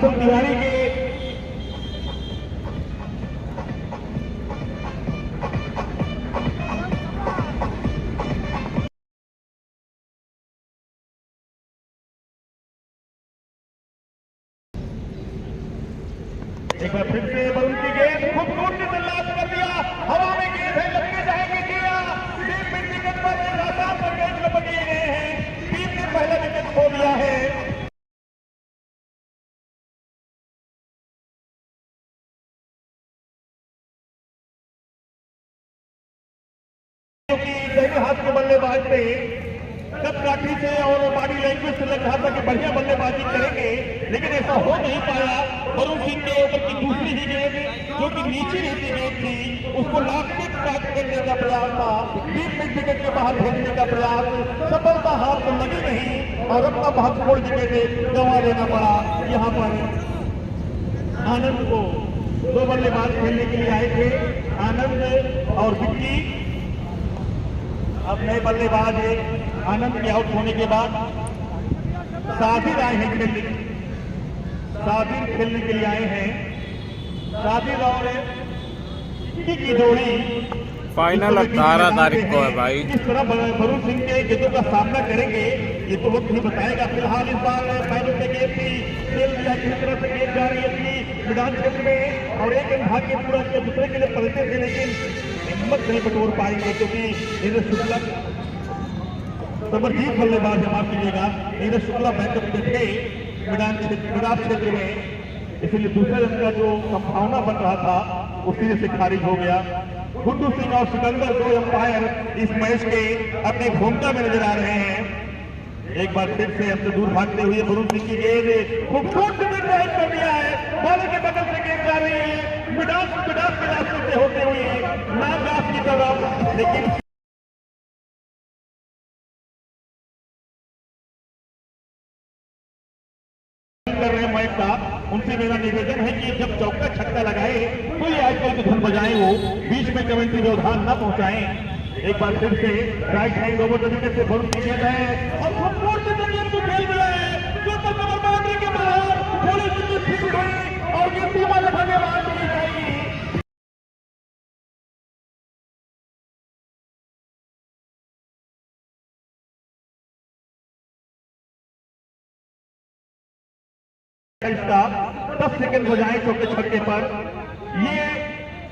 Martial Tiwari के एक बार फिर से वरुण की गेंद खूब दूर से तल्लाश कर दिया, हवा में गेंद है, लपके जाएंगे किया, टीम मिड विकेट पर लगातार पर गेंद लपकिए गए हैं, टीम ने पहला विकेट खो दिया है। क्योंकि दाहिने हाथ के बल्लेबाज पे कब काठी से और बॉडी लैंग्वेज से लग रहा था कि बढ़िया बल्लेबाजी करेंगे, लेकिन ऐसा हो नहीं पाया। वरुण सिंह के ऊपर की दूसरी ही गेंद जो कि नीचे रहती गेंद थी, उसको लास्ट काट करने का प्रयास था, डीप मिड विकेट के बाहर भेजने का प्रयास, सफलता हाथ को लगी नहीं और अपना महत्वपूर्ण विकेट गंवा देना पड़ा। यहाँ पर आनंद को दो बल्लेबाज खेलने के लिए आए थे, आनंद और विक्की। अब नए बल्लेबाज आनंद के आउट होने के बाद साजिद आए हैं खेलने, साजिद खेलने के लिए आए हैं। साजिद और की जोड़ी फाइनल 18 तारीख को है भाई। किस तरह वरुण सिंह के गेंदों का सामना करेंगे ये तो वक्त ही बताएगा। फिलहाल इस बार पैरों से गेंद थी, खेल दिया किस तरह से गेंद जा रही थी मैदान क्षेत्र में, और एक भाग्य पूरा दूसरे के लिए पलटे थे, लेकिन हिम्मत नहीं बटोर पाएंगे क्योंकि नीरज शुक्ला समर्जीत बल्लेबाज है, माफ कीजिएगा, नीरज शुक्ला बैकअप में थे मैदान क्षेत्र में, इसलिए दूसरे रन का जो संभावना बन रहा था वो सीधे से खारिज हो गया। गुड्डू सिंह और सिकंदर दो अंपायर इस मैच के अपने भूमिका में नजर आ रहे हैं। एक बार फिर से हमसे दूर भागते हुए वरुण सिंह की गेंद खूबसूरत ड्राइव कर दिया है, बॉल के बगल से गेंद जा रही है मिडास के रास्ते से होते हुए नागास की तरफ, लेकिन कर रहे हैं मैच का, उनसे मेरा निवेदन है कि जब चौका छक्का लगाए तो ये आजकल की धुन बजाएं, वो बीच में कमेंट्री व्यवधान न पहुंचाएं। एक बार फिर से राइट हैंड ओवर तरीके से वरुण की गेंद है और खूबसूरत से गेंद को खेल दिया है, जो तक बाउंड्री के बाहर थोड़ी सी फिट हुई और ये सीमा लगा के बाहर चली जाएगी। इसका 10 सेकंड हो जाए चौके छक्के पर। ये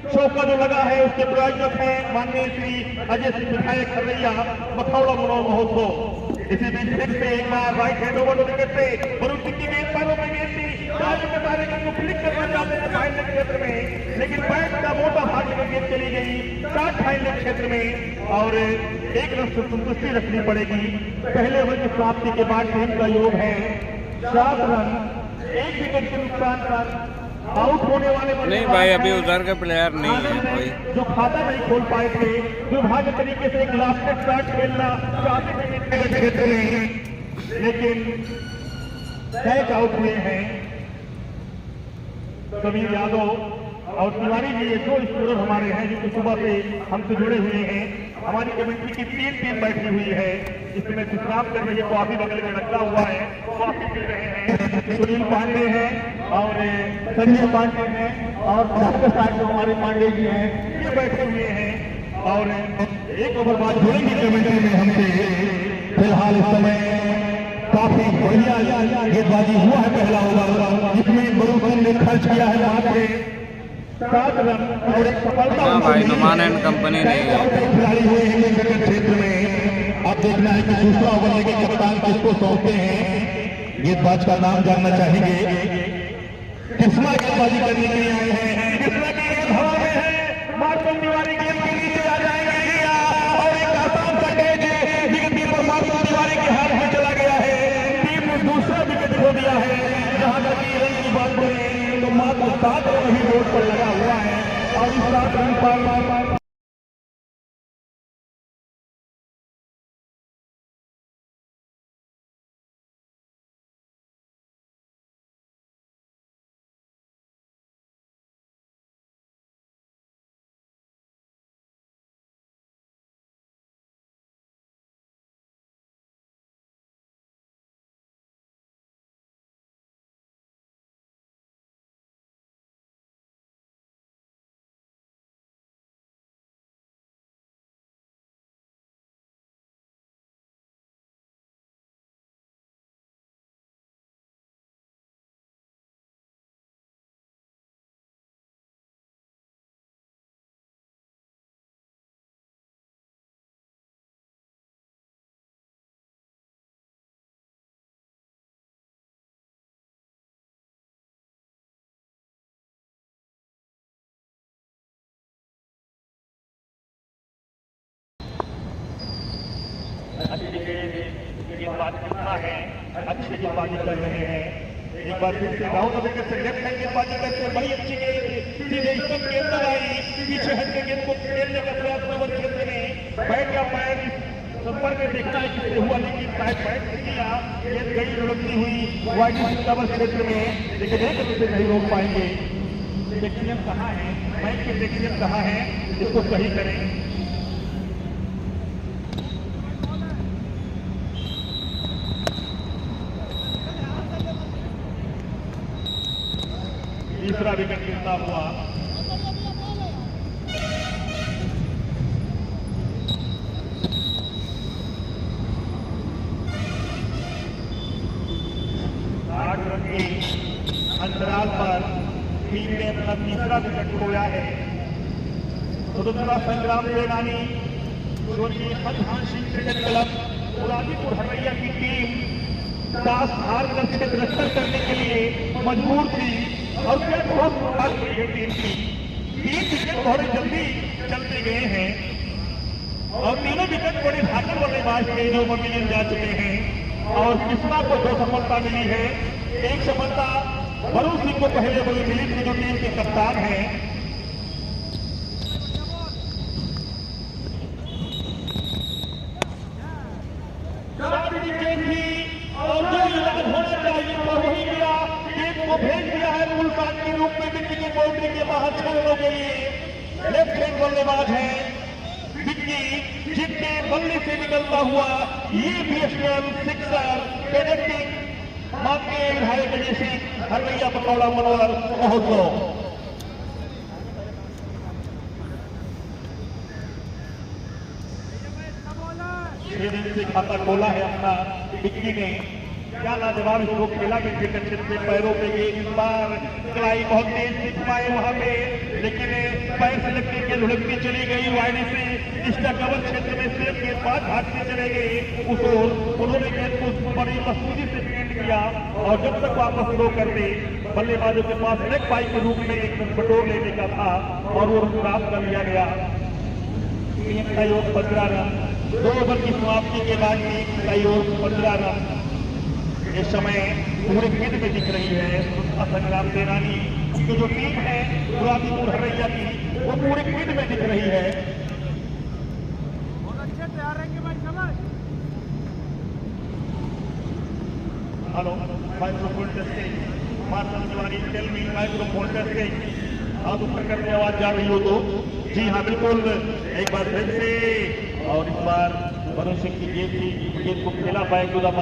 चौका जो लगा है उसके प्रायोजक है माननीय श्री अजय सिंह विधायक खरैया, मखौड़ा मनोहर महोत्सव। इसी बीच फिर से एक बार राइट हैंड ओवर विकेट से वरुण सिंह की गेंद पैरों में गेंद थी, सारे को फ्लिक करना चाहते थे फाइनल क्षेत्र में, लेकिन बैट का मोटा भाग में गेंद चली गई शॉर्ट फाइनल क्षेत्र में और एक रन से संतुष्टि रखनी पड़ेगी। पहले ओवर की समाप्ति के बाद टीम का योग है 7 रन, एक विकेट के नुकसान पर आउट होने वाले नहीं भाई, अभी उधर के प्लेयर नहीं है कोई, जो खाता नहीं खोल पाए थे, दुर्भाग्य तरीके से एक लास्ट शॉट खेलना चाहते थे क्षेत्र में, लेकिन कैच आउट हुए हैं समीर यादव और तिवारी जी। ये दो स्कोरर हमारे हैं जो सुबह से हमसे जुड़े हुए हैं। हमारी कमेटी की 3 टीम बैठी हुई है, इसमें विश्राम कर रही है, कॉफी बगल में रखा हुआ है, कॉफी पी रहे हैं। सुनील पांडे हैं और संजय पांडे हैं और डॉक्टर साहब जो हमारे पांडे जी हैं ये बैठे हुए हैं और एक ओवर बाद जुड़ेंगे कमेटी में हमसे। फिलहाल इस समय काफी बढ़िया गेंदबाजी हुआ है पहला ओवर, जिसमें वरुण सिंह ने खर्च किया है मात्र 7 रन और एक सफलता। हाँ भाई, नुमान एंड कंपनी नहीं है। खिलाड़ी हुए हैं क्रिकेट क्षेत्र में। अब देखना है कि दूसरा ओवर लेके कप्तान किसको सौंपते हैं। गेंदबाज का नाम जानना चाहेंगे। किस्मा गेंदबाजी करने के लिए आए हैं, किस्मा की गेंद हवा में है, मार्शल तिवारी गेंद के नीचे आ जाएंगे और एक आसान सा catch wicketkeeper Marshall Tiwari के हाथ में चला गया है। टीम ने दूसरा विकेट खो दिया है। जहां तक रन की बात करें तो मात्र 7 रन ही बोर्ड पर लगा हुआ है और इस 7 रन पर अच्छी गेंदबाजी करना है, अच्छी गेंदबाजी कर रहे हैं। एक बार फिर से राहुल अभी से लेफ्ट हैंड गेंदबाजी करते बड़ी अच्छी गेंद सीधे स्टंप के अंदर आई, पीछे हट के गेंद को खेलने का प्रयास ओवर क्षेत्र में बैट का पैर संपर्क में देखना है किससे हुआ, लेकिन शायद बैट से किया, गेंद गई लुढ़कती हुई वाइड कवर क्षेत्र में, लेकिन एक से नहीं रोक पाएंगे। टेक्निशियन कहाँ है, मैच के टेक्निशियन कहाँ है, इसको सही करें। तीसरा विकेट गिरता हुआ अंतराल पर टीम ने अपना तीसरा विकेट खोया है। स्वतंत्रता संग्राम सेनानी स्वर्गीय हरधान सिंह क्रिकेट क्लब मुरादीपुर हरैया की टीम टास हार कर क्षेत्र रक्षण करने के लिए मजबूर थी और क्या बहुत सुधार हुई है टीम की। 3 विकेट बहुत जल्दी चलते गए हैं और तीनों विकेट बड़े धाकड़ बल्लेबाज थे जो पवेलियन जा चुके हैं और कृष्णा को 2 सफलता मिली है। एक सफलता वरुण सिंह को पहले बड़ी मिली थी जो टीम के कप्तान हैं। और जो इलाज होना चाहिए वो वही गया, टीम को भेज दिया है मुल्तान के रूप में विक्की की बाउंड्री के बाहर छोड़ने के लिए। लेफ्ट हैंड बल्लेबाज है विक्की, जिनके बल्ले से निकलता हुआ ये बीएसएल सिक्सर पेनेटिंग माननीय विधायक अजय सिंह हरैया पकौड़ा मनोहर महोत्सव। दिन से खाता खोला है अपना विक्की ने, क्या लाजवाब इसको खेला में क्षेत्र से पैरों पे इस बार कलाई बहुत तेज दिख पाए वहां पे, लेकिन पैर से लगती गेंद लुढ़कती चली गई वाइड से इसका कवर क्षेत्र में सिर्फ के पास भागते चले गए उस ओर। उन्होंने गेंद को बड़ी मजबूती से फील्ड किया और जब तक वापस थ्रो करते बल्लेबाजों के पास लेग बाई के रूप में एक बटोर लेने का था और वो प्राप्त कर लिया गया। टीम का योग 15 रन, 2 ओवर की समाप्ति के बाद टीम का योग 15 रन इस समय पूरे गेंद में दिख रही है। संग्राम सेनानी की जो टीम है मुरादीपुर हरैया की वो पूरे गेंद में दिख रही है। Hello microphone testing, Marshall Tiwari tell me microphone testing. आप ऊपर करने आवाज जा रही हो तो जी हाँ बिल्कुल, एक बार फिर से और इस बार वरुण सिंह की गेंद को खेला बैक टू द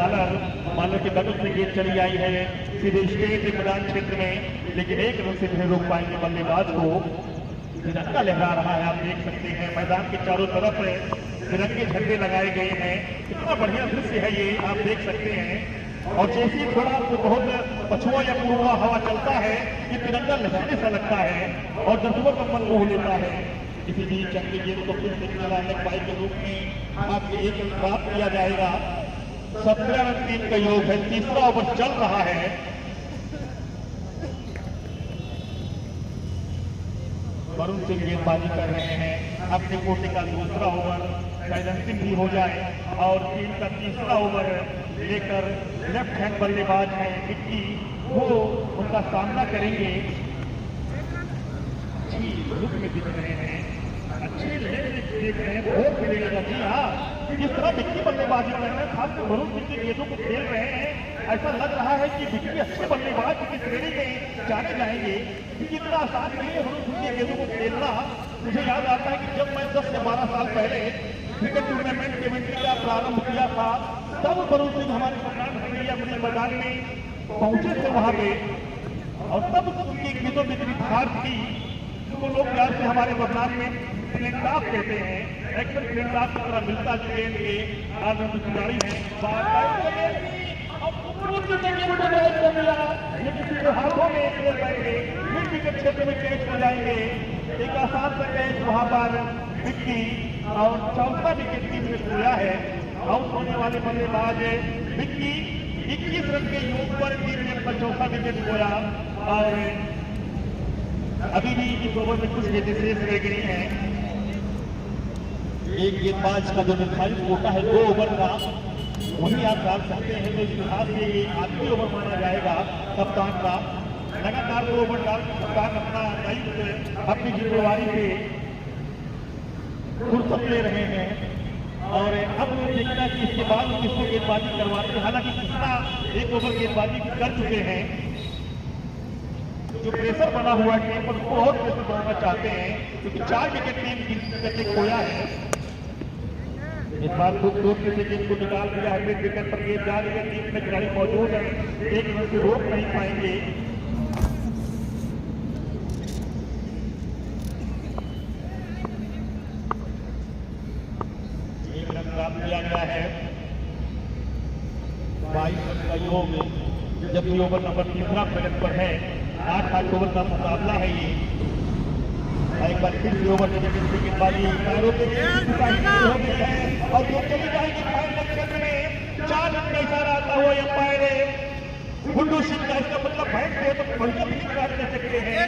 मालर के बगल से गेंद चली आई है सीधे स्टेट मैदान क्षेत्र में, लेकिन एक रन से नहीं रोक पाएंगे बल्लेबाज को। तिरंगा लहरा रहा है, आप देख सकते हैं मैदान के चारों तरफ तिरंगे झंडे लगाए गए हैं। कितना बढ़िया दृश्य है ये, आप देख सकते हैं। और जैसे ही थोड़ा बहुत पछुआ या पूर्वा हवा चलता है ये तिरंगा लहराने सा लगता है और दर्शकों का मन मोह लेता है। किसी भी चंगी गेंद को फिर से खेला लेग बाई के रूप में आपके 1 रन प्राप्त किया जाएगा। 17 रन टीम का योग है, तीसरा ओवर चल रहा है। वरुण सिंह गेंदबाजी कर रहे हैं, अपने कोटे का दूसरा ओवर शायद अंतिम भी हो जाए और टीम का तीसरा ओवर लेकर लेफ्ट हैंड बल्लेबाज है विक्की, वो उनका सामना करेंगे। अच्छी लुक में दिख रहे हैं, अच्छे देख रहे हैं, बहुत खेलेगा जी हाँ। जिस तरह विक्की बल्लेबाजी कर रहे हैं, खासकर वरुण सिंह की गेंदों को खेल रहे हैं, ऐसा लग रहा है कि विक्की अच्छे बल्लेबाज की श्रेणी में जाने जाएंगे। इतना आसान नहीं है वरुण सिंह की गेंदों को खेलना। मुझे याद आता है कि जब मैं 10 से 12 साल पहले क्रिकेट टूर्नामेंट कमेटी का प्रारंभ किया था, तब वरुण सिंह हमारे बबनान हरैया बड़ी मैदान में पहुंचे थे वहां पे, और तब उनकी गेंदों में इतनी धार थी तो लोग प्यार से हमारे बबनान में फ्लिंटाफ कहते हैं। एक्टर फ्लिंटाफ की तरह मिलता जुड़े आज हम खिलाड़ी हैं। हाथों में खेल पाएंगे, मिड विकेट क्षेत्र में कैच हो जाएंगे। एक आसान सा कैच वहां पर विक्की और चौथा विकेट टीम ने खोया है। आउट होने वाले बल्लेबाज विक्की 21 रन के योग पर टीम ने अपना चौथा विकेट खोया और अभी भी इस ओवर में कुछ गेंदें शेष रह गई हैं। एक गेंदबाज का जो निर्धारित कोटा है 2 ओवर का, वही आप डाल सकते हैं। तो इस लिहाज से ये आखिरी ओवर माना जाएगा कप्तान का। लगातार 2 ओवर डाल कप्तान अपना दायित्व अपनी जिम्मेवारी पे फुर्सत ले रहे हैं और अब देखना कि इसके बाद किसको गेंदबाजी करवाते हैं। हालांकि कृष्णा 1 ओवर गेंदबाजी कर चुके हैं। जो प्रेशर बना हुआ टीम पर उसको और प्रेशर बनाना चाहते हैं क्योंकि 4 विकेट टीम खोया है। इस बार खुद दो से गेंद को निकाल दिया है। मिड विकेट पर गेंद जा रही है, टीम में खिलाड़ी मौजूद है, एक रन से रोक नहीं पाएंगे। एक रन प्राप्त किया गया है। 22 रन का योग, जबकि ओवर नंबर 3 प्रगति पर है। 8 ओवर का मुकाबला है ये। एक बार फिर से ओवर गेंदबाजी पैरों के हो गई है और जो चली जाएगी फाइनल क्षेत्र में। 4 रन का इशारा आता हुआ अंपायर गुड्डू सिंह का। इसका मतलब बैठ से तो पंजा भी निकाल कर सकते हैं।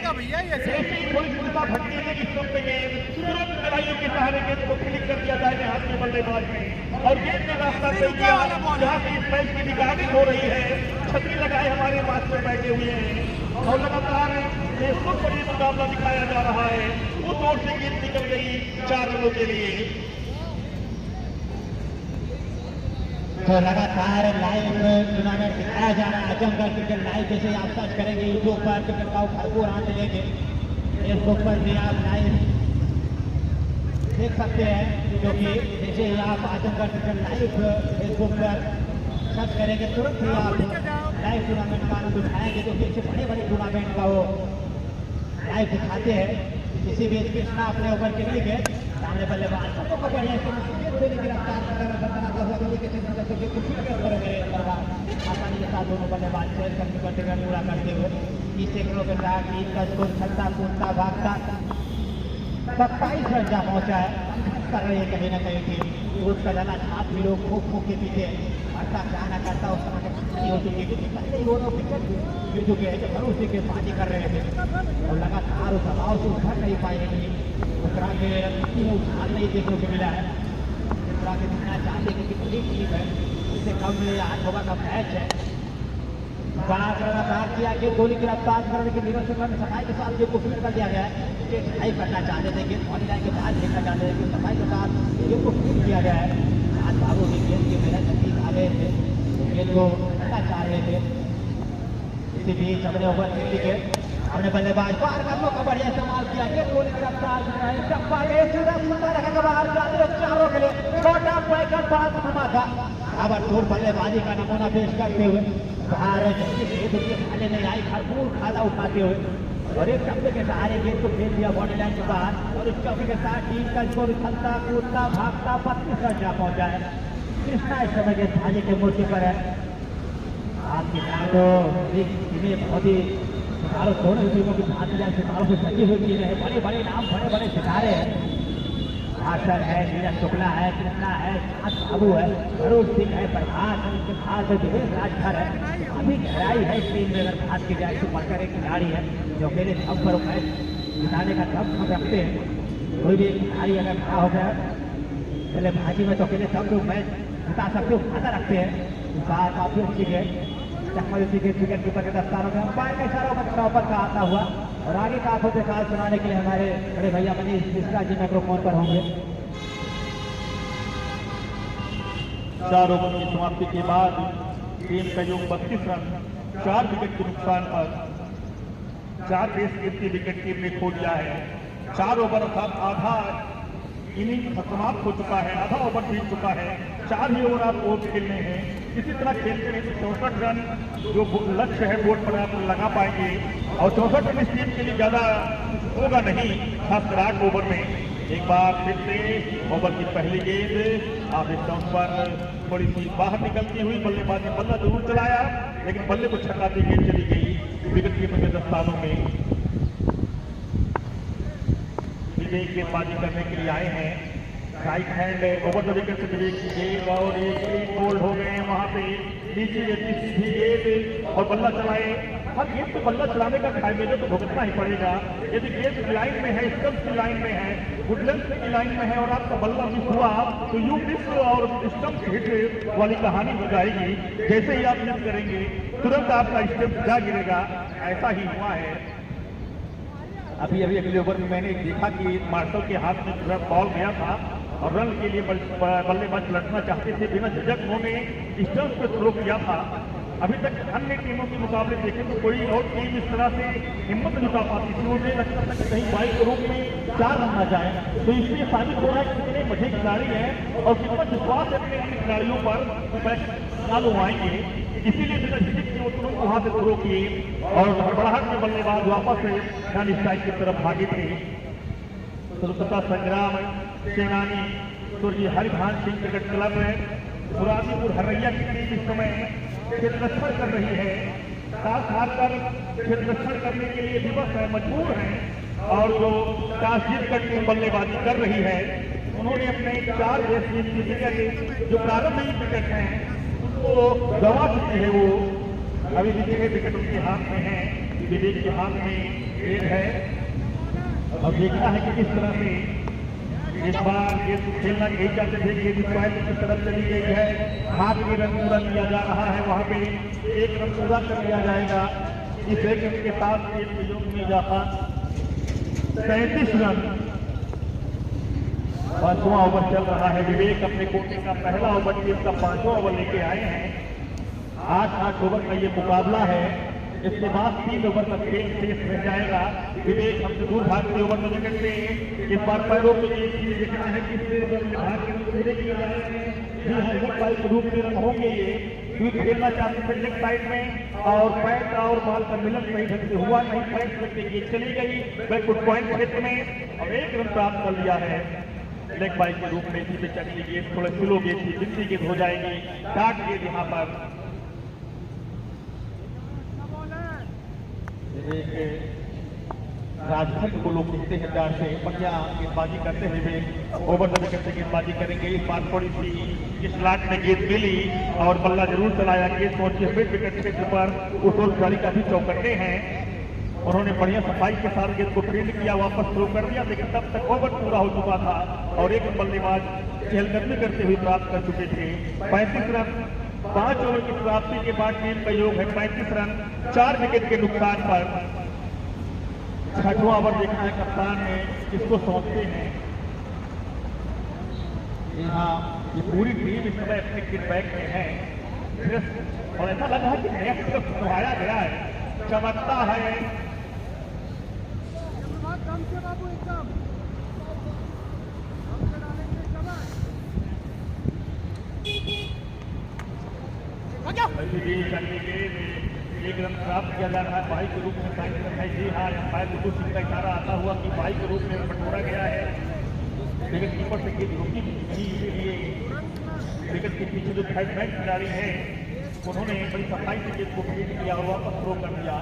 थोड़ी सी दिशा भटकी है इस पे गेंद तुरंत खिलाड़ियों के सहारे गेंद को क्लिक कर दिया जाए हाथ के बल्लेबाज में और गेंद ने रास्ता तय किया जहाँ से इस मैच की निगरानी हो रही है। छतरी लगाए हमारे मास्टर बैठे हुए हैं और लगातार फेसबुक पर ये मुकाबला दिखाया जा रहा है। उस ओर से गेंद निकल गई 4 रनों के लिए। तो लगातार लाइव टूर्नामेंट दिखाया जा रहा है आजमगढ़ क्रिकेट लाइव। जैसे आप सर्च करेंगे यूट्यूब पर क्रिकेट का भरपूर आनंद लेंगे। फेसबुक पर भी आप लाइव देख सकते हैं क्योंकि जैसे ही आप आजमगढ़ क्रिकेट लाइव फेसबुक पर सर्च करेंगे तुरंत ही आप लाइव टूर्नामेंट का आनंद उठाएंगे। जो कि बड़े बड़े टूर्नामेंट का वो लाइव दिखाते हैं। किसी भी कृष्णा अपने ऊपर के लिए गए सामने बल्लेबाज सबको बढ़िया गिरफ्तार आसानी के साथ दोनों बल्लेबाज शेयर करने पर टिकट पूरा करते हुए 30 सेकंडों के साथ टीम का स्कोर चलता कूदता भागता 27 रन जा पहुंचा है। कर रही है कहीं ना कहीं टीम रोज का जाना छाप भी लोग खो खो के पीछे हटता जाना करता उस समय नहीं हो चुकी क्योंकि पहले ही दोनों विकेट गिर चुके हैं जो भरोसे के पानी कर रहे थे और लगातार उस दबाव से उभर नहीं पाएंगे। उस तरह के उछाल नहीं देखने को मिला है। इस तरह के दिखना चाहते कि कितनी टीम है इससे कम में 8 ओवर का मैच है। बड़ा लगातार किया कि गोली गिरफ्तार करने के नीरज शुक्ला ने सफाई के साथ गेम को फिर कर दिया गया है। सफाई करना चाहते थे गेंद ऑन लाइन के बाद खेलना चाहते थे सफाई के साथ गेम को फिर किया गया है। आज बाबू ने गेंद के मेहनत नजदीक आ गए थे, गेंद को करना चाह रहे थे। इसी बीच अपने ओवर खेलने के हमने बल्लेबाज बार करने का बढ़िया इस्तेमाल किया। गेंद गोली गिरफ्तार चारों के लिए छोटा पैकर पास धमाका ताबड़तोड़ बल्लेबाजी का नमूना पेश करते हुए भारत खाने नहीं आई भरपूर खाला उठाते हुए और एक शब्द के सहारे गेंद को फेंक दिया बॉडी लाइन के बाहर और इस चौके के साथ टीम का स्कोर उछलता कूदता भागता 32 रन जा पहुंचा है। कृष्णा इस समय गेंदबाजी के मोर्चे पर है। आपकी तो टीमें बहुत ही सितारों दोनों टीमों की भागीदार सितारों से सजी हुई टीम है। बड़े बड़े नाम बड़े बड़े सितारे हैं। भास्कर है, नीरज शुक्ला है, कृष्णा है, बाबू है, भरोज सिंह है, प्रभात है, इसके बाद दिवेश राजभर है। अभी गहराई है इस टीम में अगर बात की जाए तो बढ़कर एक खिलाड़ी है जो अकेले सब पर मैच जिताने का दम हम रखते हैं। कोई भी एक खिलाड़ी अगर खड़ा हो गया पहले भाजी में तो अकेले सब लोग मैच जिता सकते हो खाता रखते हैं। बात काफी अच्छी है विकेट कीपर के दस्तानों में अंपायर का इशारा ऊपर का आता हुआ और आगे का आंखों से काल सुनाने के लिए हमारे बड़े भैया मनीष मिश्रा जी माइक्रोफोन पर होंगे। 4 ओवर की समाप्ति के बाद टीम का योग 32 रन 4 विकेट के नुकसान पर 4 टेस्ट गिरती विकेट टीम ने खो दिया है। 4 ओवर अर्थात आधा इनिंग समाप्त हो चुका है, आधा ओवर बीत चुका है। 4 ही ओवर आप बोर्ड खेलने हैं। इसी तरह खेलते रहे तो 64 रन जो लक्ष्य है बोर्ड पर आप लगा पाएंगे और 64 रन इस टीम के लिए ज्यादा होगा नहीं, खासकर 8 ओवर में। एक बार फिर से ओवर की पहली गेंद आप इस स्टंप पर थोड़ी सी बाहर निकलती हुई बल्लेबाजी बल्ला जरूर चलाया लेकिन बल्ले को छकाती गेंद चली गई विकेट कीपर के दस्तानों में। विवेक गेंदबाजी करने के लिए आए हैं। Right hand over the wicket से विवेक की गेंद और एक बोल्ड हो गए हैं वहां पे नीचे सीधी गेंद और बल्ला चलाए हर गेंद पे बल्ला चलाने का खामियाजा तो भुगतना ही पड़ेगा। यदि गेंद लाइन में है, स्टंप की लाइन में है, वुडलैंड की लाइन में है और आपका बल्ला मिस हुआ तो यू मिस और स्टंप हिट वाली कहानी हो जाएगी। जैसे ही आप मिस करेंगे तुरंत आपका स्टंप जा गिरेगा, ऐसा ही हुआ है। अभी अगले ओवर में मैंने देखा कि मार्शल के हाथ में जो बॉल गया था और रन के लिए बल्लेबाज लड़ना चाहते थे, बिना झिझक उन्होंने स्टंप पे थ्रो किया था। अभी तक अन्य टीमों के मुकाबले देखें तो कोई और टीम इस तरह से हिम्मत नहीं जुटा पाती थी। उन्हें लगता था कि कहीं 22 के रूप में 4 रन ना जाए, तो इसलिए साबित हो रहा है कि कितने मजे खिलाड़ी हैं और कितना विश्वास है अपने अन्य खिलाड़ियों पर चालू आएंगे। इसीलिए बिना झिझक के वो तुरंत वहां से थ्रो किए और हड़बड़ाहट में बल्लेबाज वापस से रन स्ट्राइक की तरफ भागे थे। स्वतंत्रता संग्राम सेनानी स्वर्गीय हरिभान सिंह क्रिकेट क्लब है मुरादीपुर हरैया की टीम इस समय क्षेत्ररक्षण कर रही है। टॉस हारकर क्षेत्ररक्षण करने के लिए विवश है, मजबूर है और जो टॉस जीतकर टीम बल्लेबाजी कर रही है उन्होंने अपने 4 विकेट जो प्रारंभिक विकेट हैं उनको गंवा चुके हैं। वो अभी विकेट उनके हाथ में है, विवेक के हाथ में गेंद है और देखना है कि किस तरह से इस बार ये खेलना यही चाहते थे कि यदि पॉइंट की तरफ चली गई है, हाथ में रन पूरा लिया जा रहा है, वहां पे 1 रन पूरा कर लिया जाएगा। इस एक रन के साथ एक योग में इजाफा 37 रन। 5वां ओवर चल रहा है। विवेक अपने कोटे का पहला ओवर टीम का 5वां ओवर लेके आए हैं। 8 ओवर का ये मुकाबला है। इसके बाद 3 ओवर का खेल शेष रह जाएगा। विवेक हमसे दूर भागते ओवर में विकेट से इस बार पैरों के लिए देखना है कि रूप में रन होंगे। ये क्योंकि खेलना चाहते थे लेग साइड में और पैंट और बॉल का मिलन सही ढंग से हुआ नहीं, पैंट लगते गेंद चली गई बैकफुट पॉइंट क्षेत्र में और 1 रन प्राप्त कर लिया है। लेग बाइक के रूप में इसी पे चली गेंद थोड़ा स्लो गेंद थी, बिंदी गेंद हो जाएगी, काट गेंद यहाँ पर। राजभर को लोग कहते हैं प्यार से, बढ़िया गेंदबाजी करते हुए ओवर द विकेट से गेंदबाजी करेंगे। इस बार थोड़ी सी इस लाट में गेंद मिली और बल्ला जरूर चलाया, गेंद पहुंची मिड विकेट क्षेत्र पर। उस ओर खिलाड़ी काफी चौकन्ने हैं, उन्होंने बढ़िया सफाई के साथ गेंद को फील्ड किया, वापस थ्रो कर दिया, लेकिन तब तक ओवर पूरा हो चुका था और एक बल्लेबाज चहलकदमी करते हुए प्राप्त कर चुके थे 35 रन। 5 ओवर की प्राप्ति के बाद टीम का योग है 35 रन 4 विकेट के नुकसान पर। 6वां ओवर देखना है कप्तान ने किसको सौंपते हैं। यहाँ ये पूरी टीम इस समय अपने किटबैक में है और ऐसा लग रहा है कि नया सिर्फ सुधारा गया है, चमकता है। एक रन प्राप्त किया जा रहा है, बाई के रूप में साइन रखा है। जी हाँ, अंपायर बिल्कुल सिंह का इशारा आता हुआ कि बाई के रूप में बटोरा गया है। विकेट कीपर से गेंद रुकी नहीं, इसीलिए विकेट के पीछे जो थर्ड मैन खिलाड़ी है उन्होंने बड़ी सफाई से गेंद को फील्ड किया और वापस थ्रो कर दिया।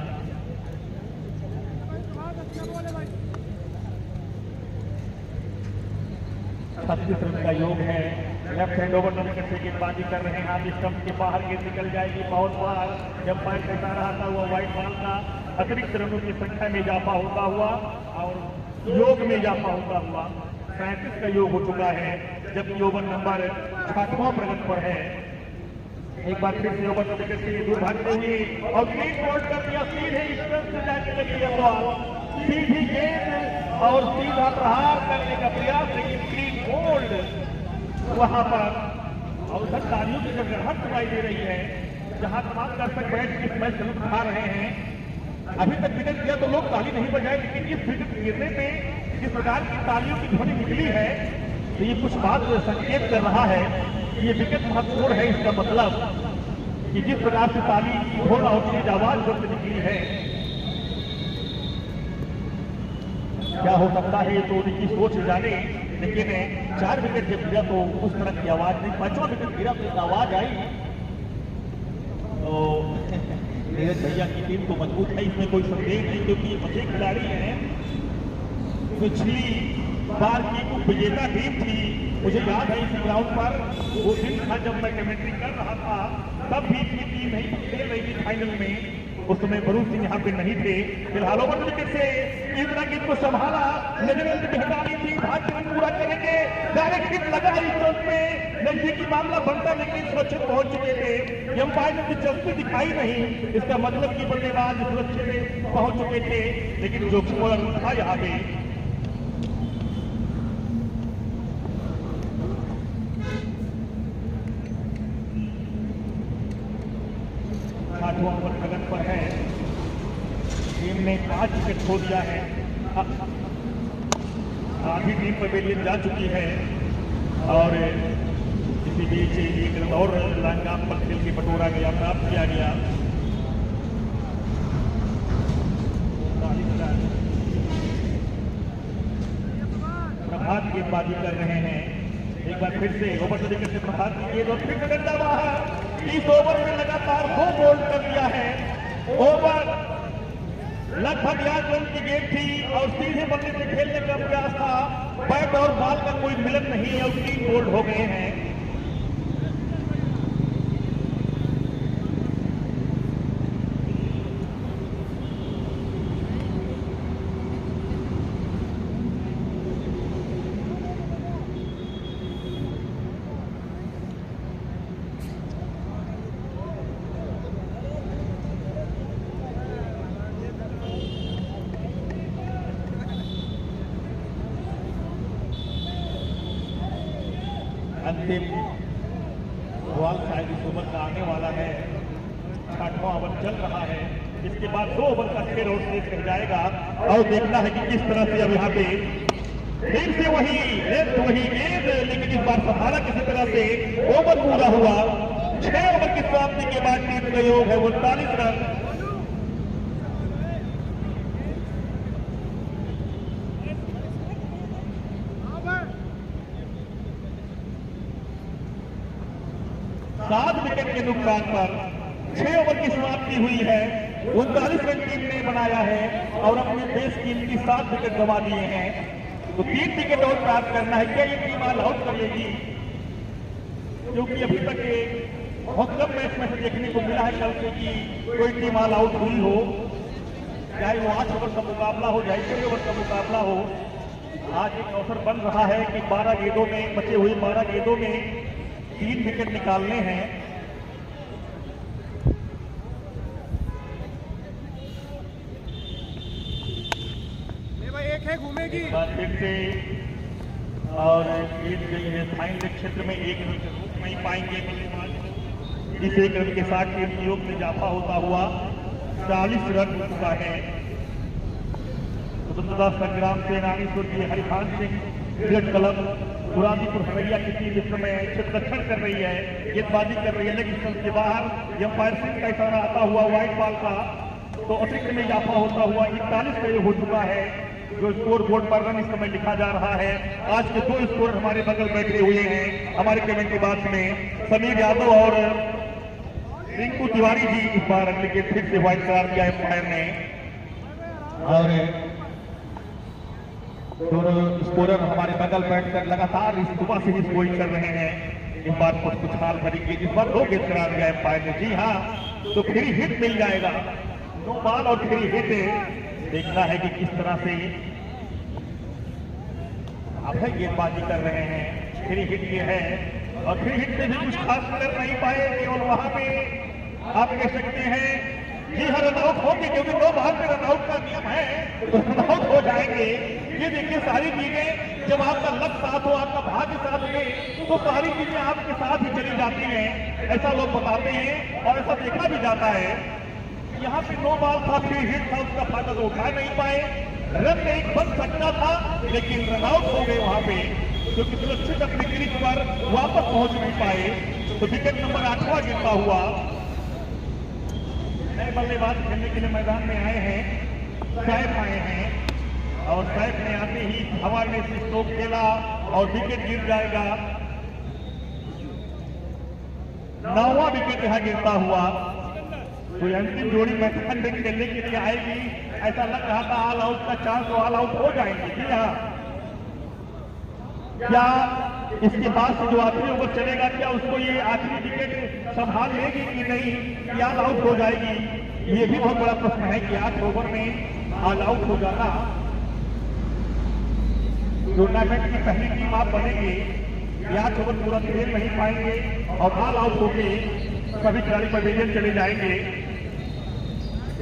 36 रन का योग है। लेफ्ट हैंड ओवर विकेट से गेंदबाजी कर रहे हैं, आप स्टंप के बाहर गेंद निकल जाएगी। बहुत बार जब पैर कैसा रहा हुआ व्हाइट बॉल का अतिरिक्त रनों की संख्या में इजाफा होता हुआ और योग में इजाफा होता हुआ 37 का योग हो चुका है, जबकि ओवर नंबर 6वां प्रगति पर है। एक बार फिर से ओवर विकेट से दूर भागते हुए और क्लीन बोल्ड कर दिया, सीधे स्टंप से जाके लगी है बॉल, सीधी गेंद और सीधा प्रहार करने का प्रयास, लेकिन क्लीन बोल्ड वहां पर। और उधर तालियों की गड़गड़ाहट सुनाई दे रही है, जहां तमाम दर्शक बैठ के इस मैच से लुत्फ उठा रहे हैं। अभी तक विकेट किया तो लोग ताली नहीं बजाए, लेकिन इस विकेट गिरने पे जिस प्रकार की तालियों की ध्वनि निकली है तो ये कुछ बात संकेत कर रहा है कि ये विकेट महत्वपूर्ण है। इसका मतलब कि जिस प्रकार से ताली की ध्वनि और तेज आवाज से निकली है, क्या हो सकता है ये तो उनकी सोच जाने। लेकिन 4 विकेट जब गिरा तो उस तरह की आवाज नहीं, 5वां विकेट गिरा तो एक आवाज आई। तो नीरज भैया की टीम तो मजबूत है, इसमें कोई संदेह नहीं, क्योंकि ये बच्चे खिलाड़ी हैं। पिछली बार की विजेता टीम थी, मुझे याद है इस ग्राउंड पर वो दिन था जब मैं कमेंट्री कर रहा था, तब भी टीम नहीं खेल रही थी फाइनल में। उस समय बरूद सिंह यहाँ पे नहीं थे। फिलहाल ओवर विकेट से इतना गेंद को संभाला, नजरें हटानी थी, भाग्य रन पूरा करेंगे, डायरेक्ट हिट लगा इस चौक में, नजदीकी मामला बनता लेकिन सुरक्षित पहुंच चुके थे। अंपायर ने दिलचस्पी दिखाई नहीं, इसका मतलब कि बल्लेबाज सुरक्षित पहुंच चुके थे, लेकिन जोखिम वाला रूप था यहाँ पे। 8वां ओवर गगन पर है, टीम ने 5 विकेट खो दिया है, आधी टीम पवेलियन जा चुकी है और इसी बीच एक रन और लांगाम पर खेल के बटोरा गया, प्राप्त किया गया। प्रभात गेंदबाजी कर रहे हैं, एक बार फिर से ओवर से विकेट से प्रभात की गेंद और फिर डंडा बाहर। इस ओवर में लगातार 2 बोल्ड कर दिया है। ओवर लगभग 8 रन की गेंद थी और सीधे बल्ले से खेलने का प्रयास था, बैट और बॉल का कोई मिलन नहीं है और 3 बोल्ड हो गए हैं। अंतिम बॉल शायद इस ओवर का आने वाला है। 8वां ओवर चल रहा है, इसके बाद 2 ओवर का 6 रन शेष रह जाएगा और देखना है कि किस तरह से अब यहाँ पे फिर से वही गेंद, लेकिन इस बार संभाला किसी तरह से। ओवर पूरा हुआ, 6 ओवर की समाप्ति के बाद टीम का योग है 39 रन। सात विकेट के नुकसान पर 6 ओवर की समाप्ति हुई है। 39 रन टीम ने बनाया है और अपने देश टीम की 7 विकेट गंवा दिए हैं, तो 3 विकेट और प्राप्त करना है। क्या ये टीम ऑल आउट कर लेगी? क्योंकि अभी तक बहुत कम मैच में देखने को मिला है कल से कि कोई टीम ऑल आउट हुई हो, चाहे वो 8 ओवर का मुकाबला हो, चाहे 6 ओवर का मुकाबला हो। आज एक अवसर बन रहा है कि 12 गेंदों में, बचे हुए 12 गेंदों में 3 विकेट निकालने हैं। एक है घूमेगी फिर से और जीत गई है फाइनल क्षेत्र में 1 रन से रोक नहीं पाएंगे बल्लेबाज। इस 1 रन के साथ टीम योग में इजाफा होता हुआ 40 रन चुका है। स्वतंत्रता संग्राम सेनानी स्वर्गीय हरिभान सिंह क्रिकेट क्लब बुरादीपुर हरैया की टीम इस समय क्षेत्ररक्षण कर रही है, गेंदबाजी कर रही है, लेकिन स्टंप के बाहर अंपायर सिंह का इशारा आता हुआ व्हाइट बॉल का, तो अतिरिक्त में इजाफा होता हुआ 41 का हो चुका है। जो स्कोर बोर्ड पर रन इस समय लिखा जा रहा है। आज के 2 स्कोर हमारे बगल बैठे हुए हैं हमारे कमेंट्री बॉक्स में, समीर यादव और रिंकू तिवारी जी। इस बार अगले फिर से व्हाइट करार किया अंपायर ने और दोनों स्कोरर हमारे बगल बैठकर लगातार इस सुबह से ही स्कोरिंग कर रहे हैं। इस बार कुछ हाल भरेंगे, इस बार 2 गेंद करा दिया अंपायर ने। जी हाँ, तो फ्री हिट मिल जाएगा, 2 बॉल और फ्री हिट। देखना है कि किस तरह से अब है गेंदबाजी कर रहे हैं। फ्री हिट ये है और फ्री हिट से भी कुछ खास कर नहीं पाए, केवल वहां पे आप कह सकते हैं जी हाँ रनआउट होगी, क्योंकि 2 बॉल में रनआउट का नियम है, तो रनआउट हो जाएंगे। ये देखिए सारी चीजें जब आपका लक साथ हो, आपका भाग्य साथ में, तो सारी चीजें आपके साथ ही चली जाती हैं, ऐसा लोग बताते हैं और ऐसा देखा भी जाता है। यहाँ पे 9 बॉल था, 3 हिट था, उसका फायदा तो उठा नहीं पाए। रन एक बन सकता था लेकिन रनआउट हो गए वहां पे, क्योंकि सुरक्षित अपनी क्रीज पर वापस पहुंच नहीं पाए। तो विकेट नंबर 8वां गिरता हुआ। नए बल्लेबाज खेलने के लिए मैदान में आए हैं, सैफ आए हैं और सैफ ने आते ही हवा में से स्ट्रोक खेला और विकेट गिर जाएगा। 9वां विकेट यहां गिरता हुआ। तो अंतिम जोड़ी मैदान में खेलने के लिए आएगी, ऐसा लग रहा था ऑल आउट का चांस, तो ऑल आउट हो जाएंगे। जी हाँ, क्या इसके बाद से जो आखिरी ओवर चलेगा, क्या उसको ये आखिरी विकेट संभाल लेगी कि नहीं, या ऑल आउट हो जाएगी, ये भी बहुत बड़ा प्रश्न है कि 8 ओवर में ऑल आउट हो जाना, टूर्नामेंट की पहली टीम आप बनेंगे, 8 ओवर पूरा खेल नहीं पाएंगे और ऑल आउट होके सभी खिलाड़ी पवेलियन चले जाएंगे।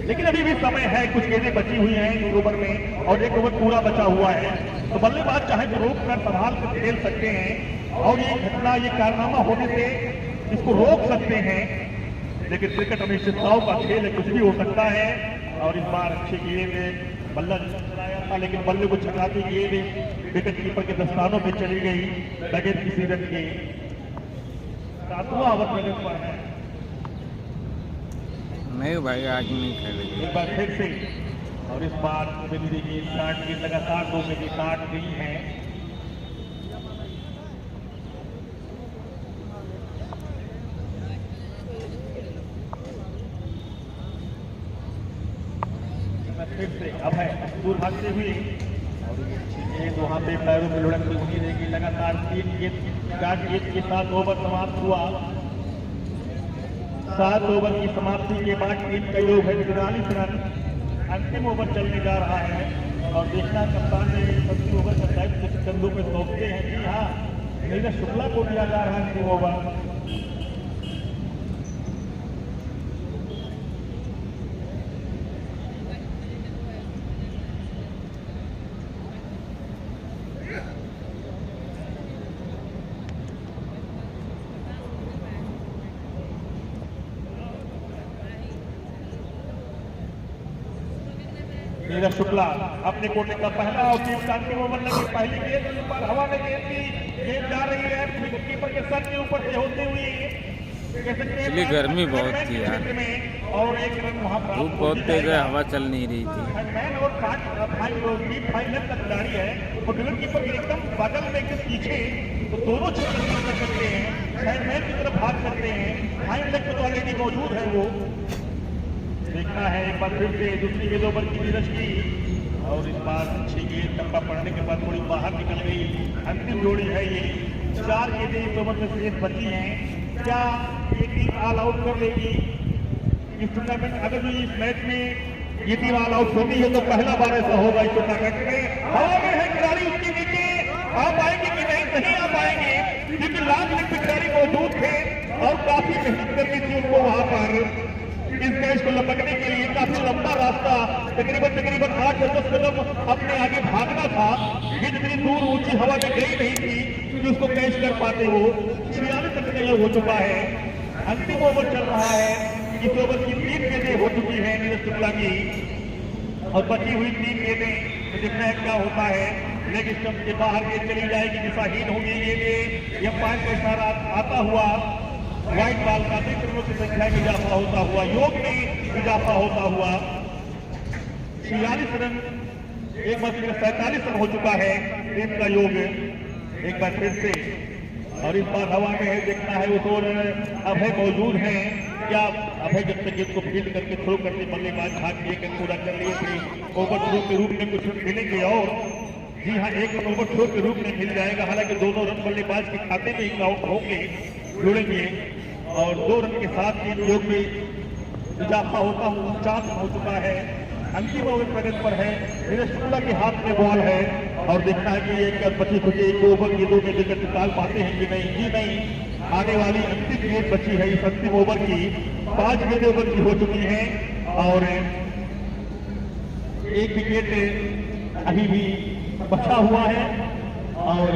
लेकिन अभी भी समय है, कुछ गेंदें बची हुई हैं 1 ओवर में और 1 ओवर पूरा बचा हुआ है, तो बल्लेबाज चाहे तो रोक कर संभाल कर खेल सकते हैं और ये घटना, ये कारनामा होने से इसको रोक सकते हैं। लेकिन क्रिकेट अनिश्चितताओं का खेल है, कुछ भी हो सकता है। और इस बार अच्छी गेंद बल्ला चलाया था, लेकिन बल्ले को छकाती गेंद विकेट कीपर के दस्तानों में चली गई। बगैर किसी रन के 7वां ओवर विकेट पर है। नहीं भाई आज नहीं खेलेगी। एक बार फिर से और इस बार बिंदी की 60 की लगातार 2 में 60 गई है। फिर से अब है दूर भागते हुए और ये वहां पे पैरों में लुढ़क की उम्मीद है कि लगातार 3 गेंद 4 गेंद के साथ ओवर समाप्त हुआ। 7 ओवर की समाप्ति के बाद टीम का योग है 43 रन। अंतिम ओवर चलने जा रहा है और देखना कप्तान ने अंतिम ओवर का दायित्व किस कंधों पे सौंपते हैं। जी हाँ, नीरज शुक्ला को दिया जा रहा है अंतिम ओवर। नीरज शुक्ला अपने कोटे का पहला और टीम का अंतिम ओवर लगे। पहली गेंद पर हवा में गेंद की गेंद जा रही है विकेट कीपर के सर के ऊपर से होते हुए। इसलिए गर्मी बहुत थी यार, और 1 रन वहां धूप बहुत तेज है, हवा चल नहीं रही थी। मैन और फाइनल का खिलाड़ी है और विकेट कीपर के एकदम बगल में एकदम पीछे, तो दोनों छक्के कर सकते हैं, मैन की तरफ भाग सकते हैं। फाइन लेग तो ऑलरेडी मौजूद है। वो देखना है एक बार फिर से दूसरी गेंद ओवर की नीरज की और इस बार अच्छी गेंद टप्पा पड़ने के बाद थोड़ी बाहर निकल गई। अंतिम जोड़ी है ये, 4 गेंदें इस ओवर में शेष बची हैं। क्या ये टीम ऑल आउट कर लेगी इस टूर्नामेंट? अगर जो इस मैच में ये टीम ऑल आउट होती है तो पहला बार ऐसा होगा इस टूर्नामेंट में। हवा में है खिलाड़ी, उसके नीचे आ पाएंगे कि नहीं आ पाएंगे, क्योंकि लास्ट लेग पे खिलाड़ी मौजूद थे और काफी मेहनत करनी थी उनको वहां पर इस मैच को लपकने के लिए। काफी लंबा रास्ता, तकरीबन 8 से 10 कदम अपने आगे भागना था। ये जितनी दूर ऊंची हवा में गई नहीं थी कि उसको कैच कर पाते हो। 46 रन तैयार हो चुका है, अंतिम ओवर चल रहा है। इस ओवर की 3 गेंदें हो चुकी है नीरज शुक्ला की और बची हुई 3 गेंदें तो देखना है क्या होता है। लेग स्टंप के बाहर गेंद चली जाएगी, दिशाहीन होगी गेंदें। यह 5 का इशारा आता हुआ व्हाइट बॉल का 30 रनों की संख्या में इजाफा होता हुआ, योग में इजाफा होता हुआ 46 रन, एक बार फिर 47 रन हो चुका है टीम का योग। एक बार फिर से और इस बार हवा में है, देखना है वो तो अभय मौजूद है। क्या अभय जब तक गेंद को फील्ड करके थ्रो करके बल्लेबाज भाग के पूरा कर लिए फिर ओवर थ्रो के रूप में कुछ रन मिलेंगे। और जी हाँ, 1 रन ओवर थ्रो के रूप में मिल जाएगा। हालांकि दोनों रन बल्लेबाज के खाते में ही आउट होंगे, जुड़ेंगे और 2 रन के साथ टीम योग में इजाफा होता हुआ 49 हो चुका है। अंतिम ओवर प्रगति पर है, नीरज शुक्ला के हाथ में बॉल है और देखना है कि एक बची खुची 1 ओवर की 2 में विकेट निकाल पाते हैं कि नहीं। जी नहीं, आने वाली अंतिम गेंद बची है इस अंतिम ओवर की। 5 गेंदें ओवर की हो चुकी हैं और 1 विकेट अभी भी बचा हुआ है। और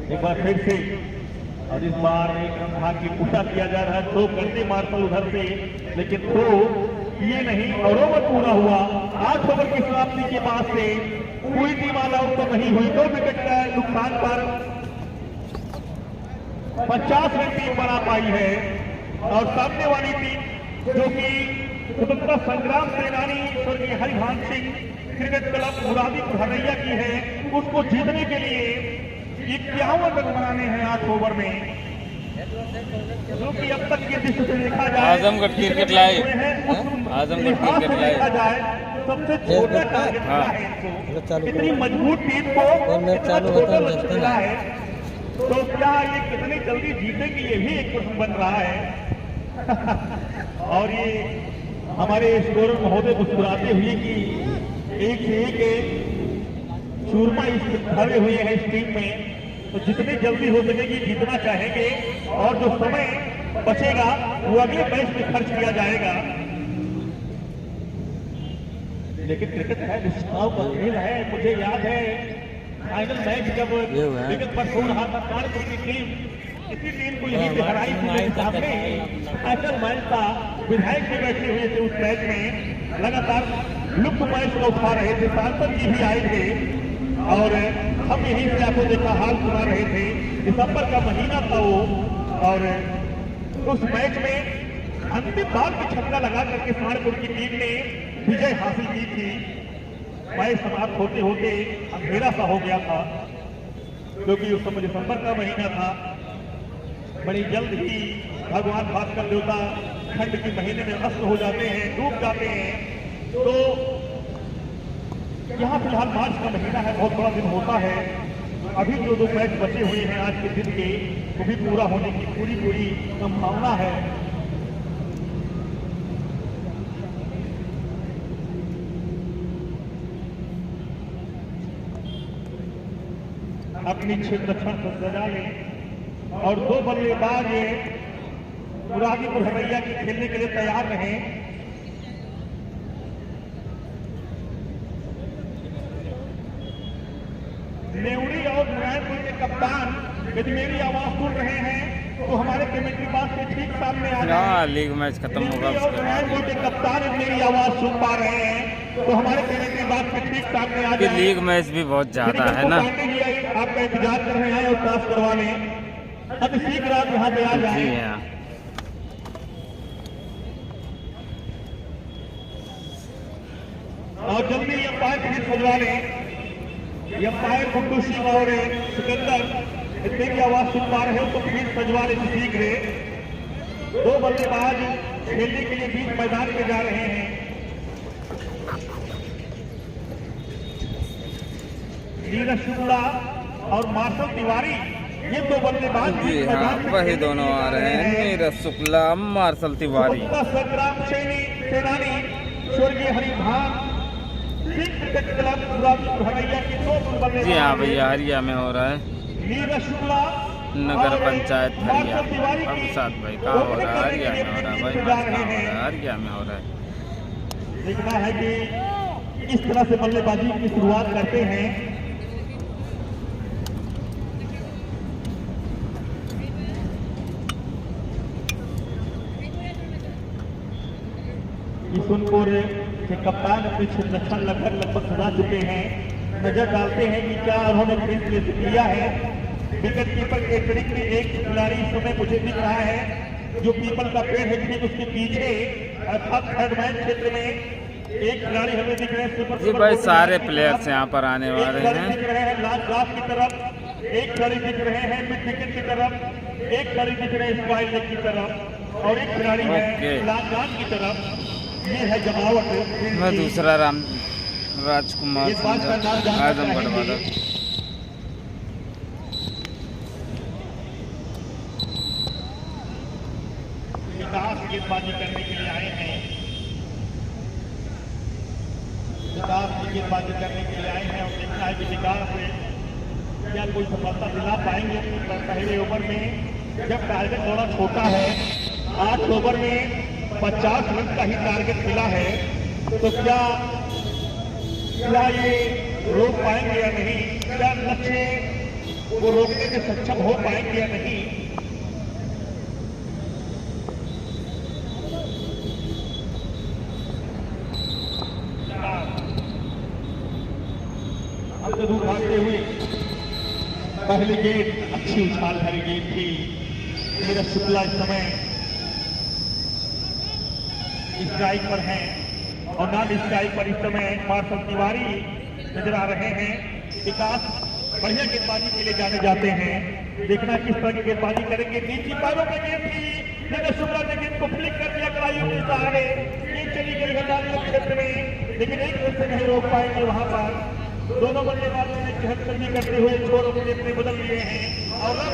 एक बार फिर से और इस बार एक रन भाग की पूछा किया जा रहा है। थ्रो करते मार्शल उधर से, लेकिन थ्रो ये नहीं और ओवर पूरा हुआ। 8 ओवर की समाप्ति के बाद से कोई टीम ऑल आउट तो नहीं हुई। 2 विकेट का नुकसान पर 50 रन टीम बना पाई है और सामने वाली टीम जो कि स्वतंत्रता संग्राम सेनानी स्वर्गीय हरिभान सिंह क्रिकेट क्लब मुरादीपुर हरैया की है, उसको जीतने के लिए 51 रन बनाने हैं 8 ओवर में, जो कि अब तक की दृष्टि से देखा जाए Azamgarh cricket live, Azamgarh cricket live देखा जाए सबसे छोटा टारगेट मिला है इनको। इतनी मजबूत टीम को इतना छोटा लक्ष्य मिला है तो क्या ये कितनी जल्दी जीतेंगे, ये भी एक प्रश्न बन रहा है। और ये हमारे स्कोरर महोदय मुस्कुराते हुए कि एक से एक चूरमा खड़े हुए हैं इस टीम में, तो जितनी जल्दी हो सकेगी जीतना चाहेंगे और जो समय बचेगा वो अगले मैच में खर्च किया जाएगा। लेकिन क्रिकेट है, निष्ठाओं का खेल है। मुझे याद है फाइनल मैच जब विगत वर्ष हो रहा था, कानपुर की टीम इसी टीम को यही हराई थी। सामने फाइनल मैच था, विधायक भी बैठे हुए थे उस मैच में, लगातार लुप्त मैच को उठा रहे थे, सांसद जी भी आए थे और हम यहीं से आपको देखा हाल सुना रहे थे। दिसंबर का महीना था वो, और उस मैच में अंतिम बार की छक्का लगा करके सहारनपुर की टीम ने विजय हासिल की थी। मैच समाप्त होते होते अंधेरा सा हो गया था, क्योंकि उस समय दिसंबर का महीना था। बड़ी जल्द ही भगवान भास्कर देवता ठंड के महीने में अस्त हो जाते हैं, डूब जाते हैं। तो यहाँ फिलहाल मार्च का महीना है, बहुत बड़ा दिन होता है। अभी जो 2 मैच बचे हुए हैं आज के दिन के, वो भी पूरा होने की पूरी संभावना है। अपनी क्षेत्र को सजा लें और 2 बल्लेबाज मुरादीपुर हरैया के खेलने के लिए तैयार रहे। नेवड़ी और नारायणपुर के कप्तान यदि मेरी आवाज सुन रहे हैं तो हमारे कमेटी बॉक्स के ठीक सामने आ जाए। लीग मैच खत्म होगा और नारायणपुर के कप्तान यदि मेरी आवाज सुन पा रहे हैं तो हमारे कमेटी बॉक्स के ठीक सामने आ जाए। लीग मैच भी बहुत ज्यादा है ना, आपका इंतजार कर रहे हैं और पास करवा लें। अब शीघ्र आप यहाँ पे आ जाए। और जल्दी अंपायर फिर सजवा लें। अंपायर गुड्डू सिंह और सिकंदर मेरी आवाज सुन पा रहे हो तो फिर सजवा लें शीघ्र। 2 बल्लेबाज खेलने के लिए बीच मैदान में जा रहे हैं। नीरज शुक्ला और मार्शल तिवारी, ये 2 बल्लेबाज वही दोनों आ रहे हैं, नीरज शुक्ला, मार्शल तिवारी। संग्राम सेनानी स्वर्गीय हरिभान सिंह क्रिकेट क्लब हरैया के 2 बल्लेबाज। जी हाँ भैया, हरिया में हो रहा है, नीरज शुक्ला नगर पंचायत हरिया। प्रसाद भाई का हो रहा है, हरिया में हो रहा है भाई, हरिया में हो रहा है। देखना है कि इस तरह से बल्लेबाजी की शुरुआत करते हैं। किशुनपुर के कप्तान अपने क्षेत्र लगभग सजा चुके हैं। नजर डालते हैं कि क्या उन्होंने फील्ड किया है। विकेट कीपर के ट्रिक में एक खिलाड़ी इस समय मुझे दिख रहा है जो पीपल का पेड़ है, ठीक उसके पीछे अर्थात थर्ड मैच क्षेत्र में एक खिलाड़ी हमें दिख रहे हैं। जी भाई, सारे प्लेयर्स यहाँ पर आने वाले हैं। दिख रहे हैं लास्ट ड्राफ्ट की तरफ, एक खिलाड़ी दिख रहे हैं मिड विकेट की तरफ, एक खिलाड़ी दिख रहे हैं स्क्वायर लेग की तरफ और एक खिलाड़ी है लास्ट ड्राफ्ट की तरफ। ये है जमावट। मैं दूसरा राजकुमार आजमगढ़ वाला। विकास गेंदबाजी करने के लिए आए हैं, विकास गेंदबाजी करने के लिए आए हैं और देखना है कि विकास क्या कोई सफलता दिला पाएंगे। पहले ओवर में जब टारगेट थोड़ा छोटा है, 8 ओवर में 50 रन का ही टारगेट मिला है, तो क्या ये रोक पाएंगे या नहीं, क्या लक्ष्य को रोकने में सक्षम हो पाएंगे या नहीं। अब जरूर भागते हुए पहली गेंद अच्छी उछाल भरी गेंद थी। नीरज शुक्ला इस समय स्ट्राइक पर हैं और नॉन स्ट्राइक पर इस समय मार्शल तिवारी नजर आ रहे हैं। विकास बढ़िया गेंदबाजी के लिए जाने जाते हैं। देखना किस तरह की गेंदबाजी करेंगे। नीचे पैरों में गेंद थी, नीरज शुक्ला ने गेंद को फ्लिक कर दिया कलाइयों के सहारे। गेंद चली गई हजारियों क्षेत्र में, लेकिन एक रन से नहीं रोक पाएंगे। वहां पर दोनों बल्लेबाजों ने चहलकदमी करते हुए छोर अपने बदल लिए हैं। और अब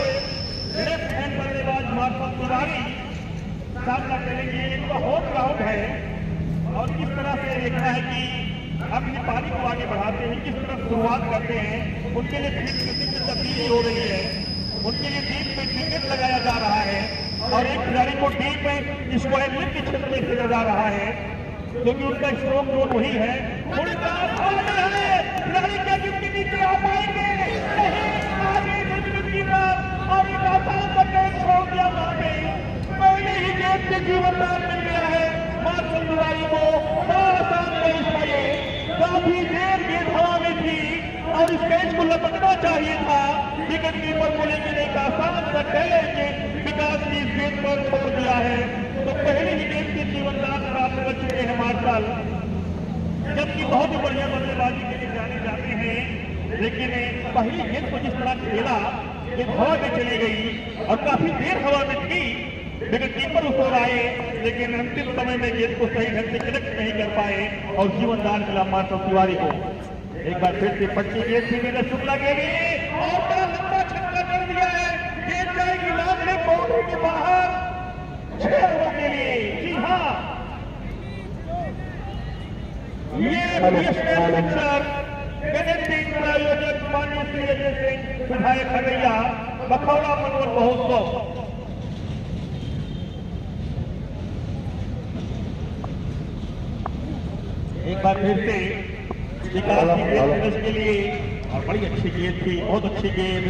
लेफ्ट हैंड बल्लेबाज मार्शल तिवारी सामना करेंगे। इनका होम ग्राउंड है और किस तरह से देखना है कि अपनी पारी को आगे बढ़ाते हैं, किस तरह शुरुआत करते हैं। उनके लिए फील्ड किसिंग की तब्दीली हो रही है, उनके लिए डीप में विकेट लगाया जा रहा है और एक खिलाड़ी को डीप में स्क्वायर लेग के क्षेत्र में भेजा जा रहा है क्योंकि उनका स्ट्रोक जोन वही है। उनका खिलाड़ी क्या जिसके नीचे आ पाएंगे नहीं, आगे और एक आसान सा कैच छोड़ दिया वहां पे। पहले ही गेंद से जीवनदान मिल गया है मार्शल तिवारी को। आसान कैच था ये, काफी देर गेंद हवा में थी और इस कैच को लपकना चाहिए था। विकेट कीपर को लेकर एक आसान सा कैच विकास की गेंद पर छोड़ दिया है। तो पहले ही गेंद के जीवनदान प्राप्त कर चुके हैं मार्शल, जबकि बहुत ही बढ़िया बल्लेबाजी के लिए जाने जाते हैं। लेकिन पहली गेंद को जिस तरह खेला गेंद हवा में चली गई और काफी देर हवा में थी। विकेट कीपर उस ओर आए लेकिन अंतिम समय में गेंद को सही ढंग से कनेक्ट नहीं कर पाए और जीवनदान मिला मार्शल तिवारी को। एक बार फिर से पट्टी गेंद थी नीरज शुक्ला के लिए और बड़ा लंबा छक्का कर दिया है। गेंद जाएगी लास्ट बाउंड्री के बाहर 6 रनों के लिए। जी हाँ, ये प्रायोजक माननीय श्री अजय सिंह विधायक खरैया मखौड़ा मनोरम महोत्सव। एक बार फिर से विकास की गेंद के लिए और बड़ी अच्छी गेंद थी, बहुत अच्छी गेंद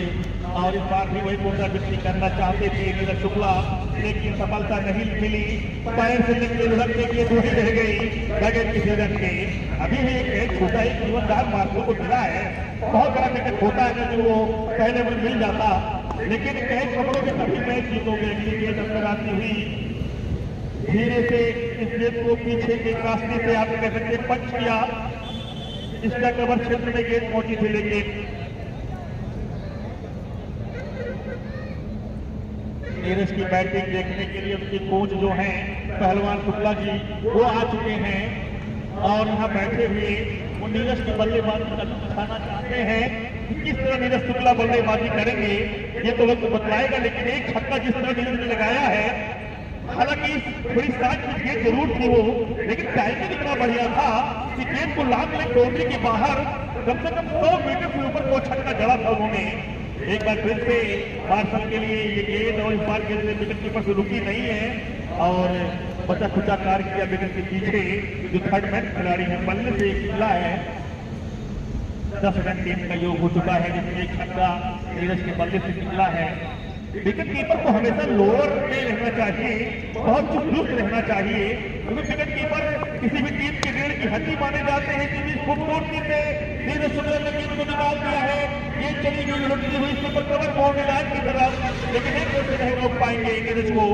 और इस बार भी वही पुनरावृत्ति करना चाहते थे नीरज शुक्ला लेकिन सफलता नहीं मिली। पैर से लेकर लड़ने की दूरी रह गई बगैर किसी रन के। अभी भी एक छोटा एक जीवनदान मार्शल को मिला है। बहुत बड़ा विकेट होता है जो वो पहले में मिल जाता, लेकिन कैच खबरों में कभी मैच जीतोगे। अगली गेंद अंदर आती हुई धीरे से इस गेंद को पीछे के रास्ते से आप कह सकते पंच किया। इसका कवर क्षेत्र में गेंद पहुंची थी लेकिन नीरज की बैटिंग देखने के लिए उनके कोच जो हैं पहलवान शुक्ला जी वो आ चुके हैं और यहाँ बैठे हुए वो नीरज की बल्लेबाजी का लुत्फ उठाना चाहते हैं। किस तरह नीरज शुक्ला बल्लेबाजी करेंगे ये तो वक्त बतलाएगा, लेकिन एक छक्का जिस तरह नीरज ने लगाया है, हालांकि थोड़ी सात की गेंद जरूर थी वो, लेकिन टाइमिंग इतना बढ़िया था कि गेंद को लांग लेग बाउंड्री के बाहर कम से कम 100 मीटर के ऊपर वो छक्का जड़ा था उन्होंने। एक बार फिर से मार्शल के लिए ये गेंद और इस बार गेंद विकेट कीपर से रुकी नहीं है और बचा खुचा कार किया विकेट के पीछे जो थर्ड मैन खिलाड़ी है बल्ले से खिला है। 10 रन टीम का योग हो चुका है जिसमें एक छक्का नीरज के बल्ले से निकला है। विकेट कीपर को हमेशा लोअर में रहना चाहिए, बहुत चुस्त रहना चाहिए क्योंकि विकेट कीपर किसी भी टीम की रीढ़ की हड्डी माने जाते हैं। जिस खूबसूरती से नीरज शुक्ला ने गेंद को निकाल दिया है, ये चली गई लुटती हुई इसके ऊपर कवर बाउंड्री लाइन की तरफ, लेकिन एक से नहीं रोक पाएंगे नीरज को।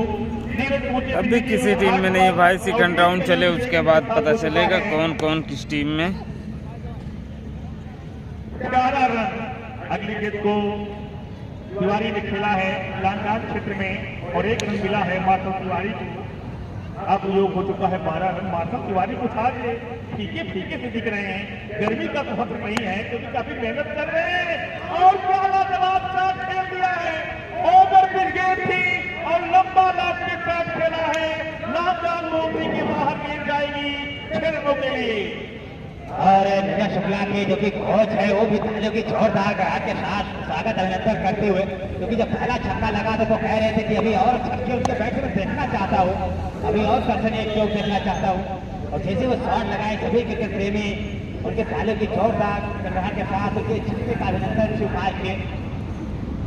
नीरज अभी किसी टीम में नहीं है भाई, सेकंड राउंड चले उसके बाद पता चलेगा कौन कौन किस टीम में। 11 रन अगली गेंद को तिवारी ने खेला है लांगान क्षेत्र में और 1 रन मिला है मार्शल तिवारी को। अब योग हो चुका है 12 रन। मार्शल तिवारी कुछ आज फीके फीके से दिख रहे हैं, गर्मी का तो हद नहीं है क्योंकि काफी मेहनत कर रहे हैं और प्याला जवाब शॉट खेल दिया है। ओवर पिच गेंद थी और लंबा लास्ट के साथ खेला है। लांगान बाउंड्री के बाहर गेंद जाएगी 6 रनों के लिए। और नीरज शुक्ला के जो कि कोच है वो भी जो कि जोरदार ग्राहक के साथ स्वागत अभिनंदन करते हुए, क्योंकि जब पहला छक्का लगा तो कह रहे थे कि अभी और छक्के उनके बैट में देखना चाहता हूँ, अभी और दर्शनीय चौक देखना चाहता हूँ। और जैसे वो शॉट लगाए सभी क्रिकेट प्रेमी उनके तालियों की जोरदार ग्राहक के साथ उनके छक्के का अभिनंदन स्वीकार किए,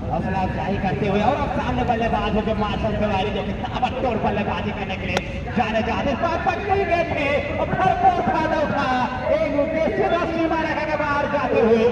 हौसला अफजाई करते हुए। और अब सामने बल्लेबाज हो जो मार्शल तिवारी जो कि ताबड़तोड़ बल्लेबाजी करने के लिए जाने जाते पकड़ी गए थे और भरपूर फायदा उठा एक उद्देश्य सीमा रेखा के बाहर जाते हुए।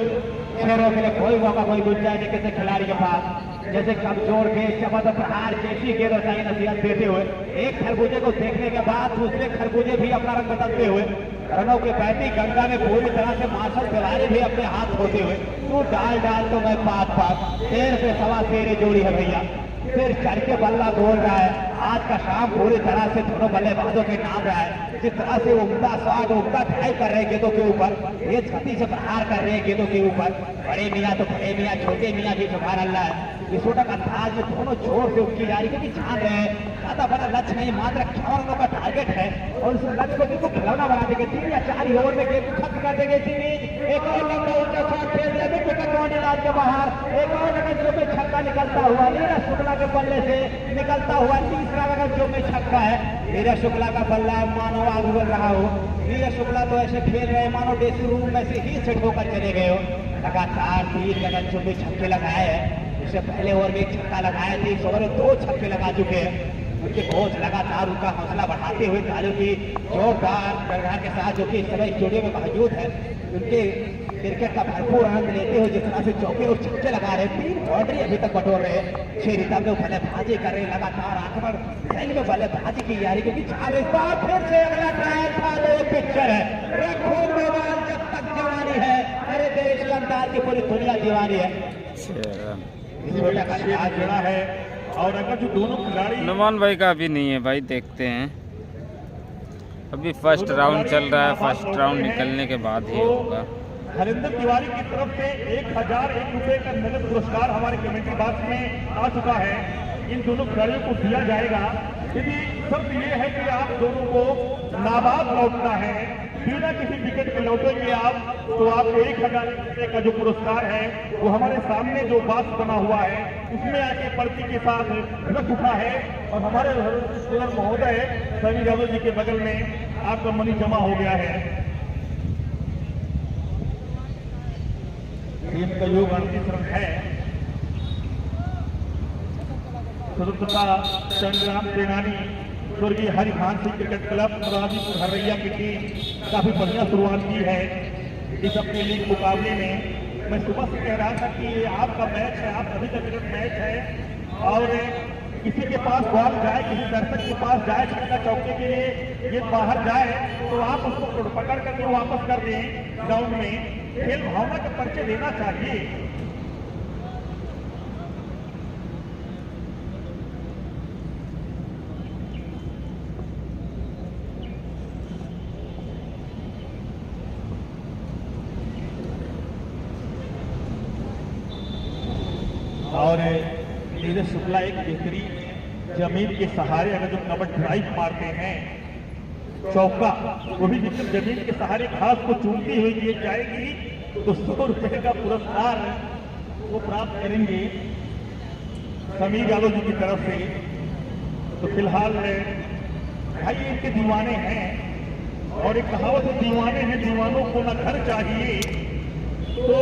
शेरों के लिए कोई मौका कोई गुंजाइश नहीं किसी खिलाड़ी के पास, जैसे कमजोर के चमक प्रहार जैसी गेंदबाजी नसीहत देते हुए एक खरबूजे को देखने के बाद दूसरे खरबूजे भी अपना रंग बदलते हुए रनों की बहती गंगा में पूरी तरह से मार्शल तिवारी भी अपने हाथ धोते हुए तू डाल डाल तो मैं पात पात 13 पे सवा 13 जोड़ी है भैया, फिर चढ़ के बल्ला बोल रहा है। आज का शाम पूरी तरह से दोनों बल्लेबाजों के नाम रहा है। जिस तरह से उम्दा स्वाद उम्दा ढाई कर रहे हैं गेंदों के ऊपर, तेज गति से प्रहार कर रहे हैं गेंदों के ऊपर, बड़े मियाँ तो बड़े मियाँ छोटे मियाँ भी सुभान अल्लाह है। इस छोटा अंदाज में दोनों जोर से उनकी यारी क्योंकि जान रहे हैं ज्यादा बड़ा लक्ष्य नहीं, मात्र 58 रनों का टारगेट है और उस लक्ष्य को बिल्कुल खिलौना बना देंगे। 3 या 4 ओवर में गेम को खत्म कर देंगे। एक और लंबा उल्टा शॉट खेल दिया, विकेट बाउंड्री के बाहर। एक और रन जो में छक्का निकलता हुआ नीरज शुक्ला के बल्ले से निकलता हुआ तीसरा रन जो में छक्का है। नीरज शुक्ला का बल्ला मानो आग उगल रहा हो। नीरज शुक्ला तो ऐसे खेल रहे मानो ड्रेसिंग रूम में से ही सेट होकर चले गए हो। लगातार 3 रन जो में छक्के लगाए हैं। इससे पहले ओवर में 1 छक्का लगाए थे, इस ओवर में 2 छक्के लगा चुके हैं। उनके कोच लगातार उनका हौसला बढ़ाते हुए तालियों की जोरदार गड़गड़ाहट के साथ जो कि इस समय स्टूडियो में मौजूद है उनके क्रिकेट का भरपूर आनंद लेते हुए जिस तरह से चौके और छक्के लगा रहे हैं। 3 बाउंड्री अभी तक बटोर रहे हैं। 6 रितम में बल्लेबाजी कर रहे हैं, लगातार आक्रमण में बल्लेबाजी की यारी क्योंकि 4 इस बार फिर से अगला ट्रायल था जो पिक्चर है रखो मोबाइल जब तक जवानी है। अरे देश के अंदाज की पूरी दुनिया दीवानी है। इस बेटा का आज जुड़ा है और अगर जो दोनों खिलाड़ी नुमान भाई का अभी नहीं है भाई, देखते हैं अभी फर्स्ट राउंड चल रहा है। फर्स्ट राउंड निकलने के बाद ही होगा। हरिंदर तिवारी की तरफ से 1001 रुपए का नगद पुरस्कार हमारे कमेटी बॉक्स में आ चुका है। इन दोनों खिलाड़ियों को दिया जाएगा। यदि शर्त ये है कि आप दोनों को नाबाद लौटना है, बिना किसी विकेट के लौटेंगे आप, तो आपको 1000 रुपए का जो पुरस्कार है वो हमारे सामने जो बॉक्स बना हुआ है उसमें आके पर्ची के साथ रख चुका है और हमारे महोदय सनी यादव जी के बगल में आपका मनी जमा हो गया है। टीम का योग 38 रन है। स्वतंत्रता संग्राम सेनानी स्वर्गीय हरिभान सिंह क्रिकेट क्लब राजीपुर हरैया की टीम काफी बढ़िया शुरुआत की है इस अपने लीग मुकाबले में। मैं सुबह से कह रहा था कि ये आपका मैच है, आप सभी का क्रिकेट मैच है और किसी के पास बॉल जाए, किसी दर्शक के पास जाए छक्का चौके के लिए ये बाहर जाए तो आप उसको पकड़ करके वापस कर दें ग्राउंड में। खेल भावना के परिचय देना चाहिए। और नीरज शुक्ला एक बेहतरीन जमीन के सहारे अगर जो कवर ड्राइव मारते हैं चौका, वो भी जिस जमीन के सहारे घास को चूमती हुई दी जाएगी तो 100 रुपए का पुरस्कार वो प्राप्त करेंगे समीर यादव जी की तरफ से। तो फिलहाल भाई इनके दीवाने हैं और एक कहावत है दीवाने हैं दीवानों को ना घर चाहिए, तो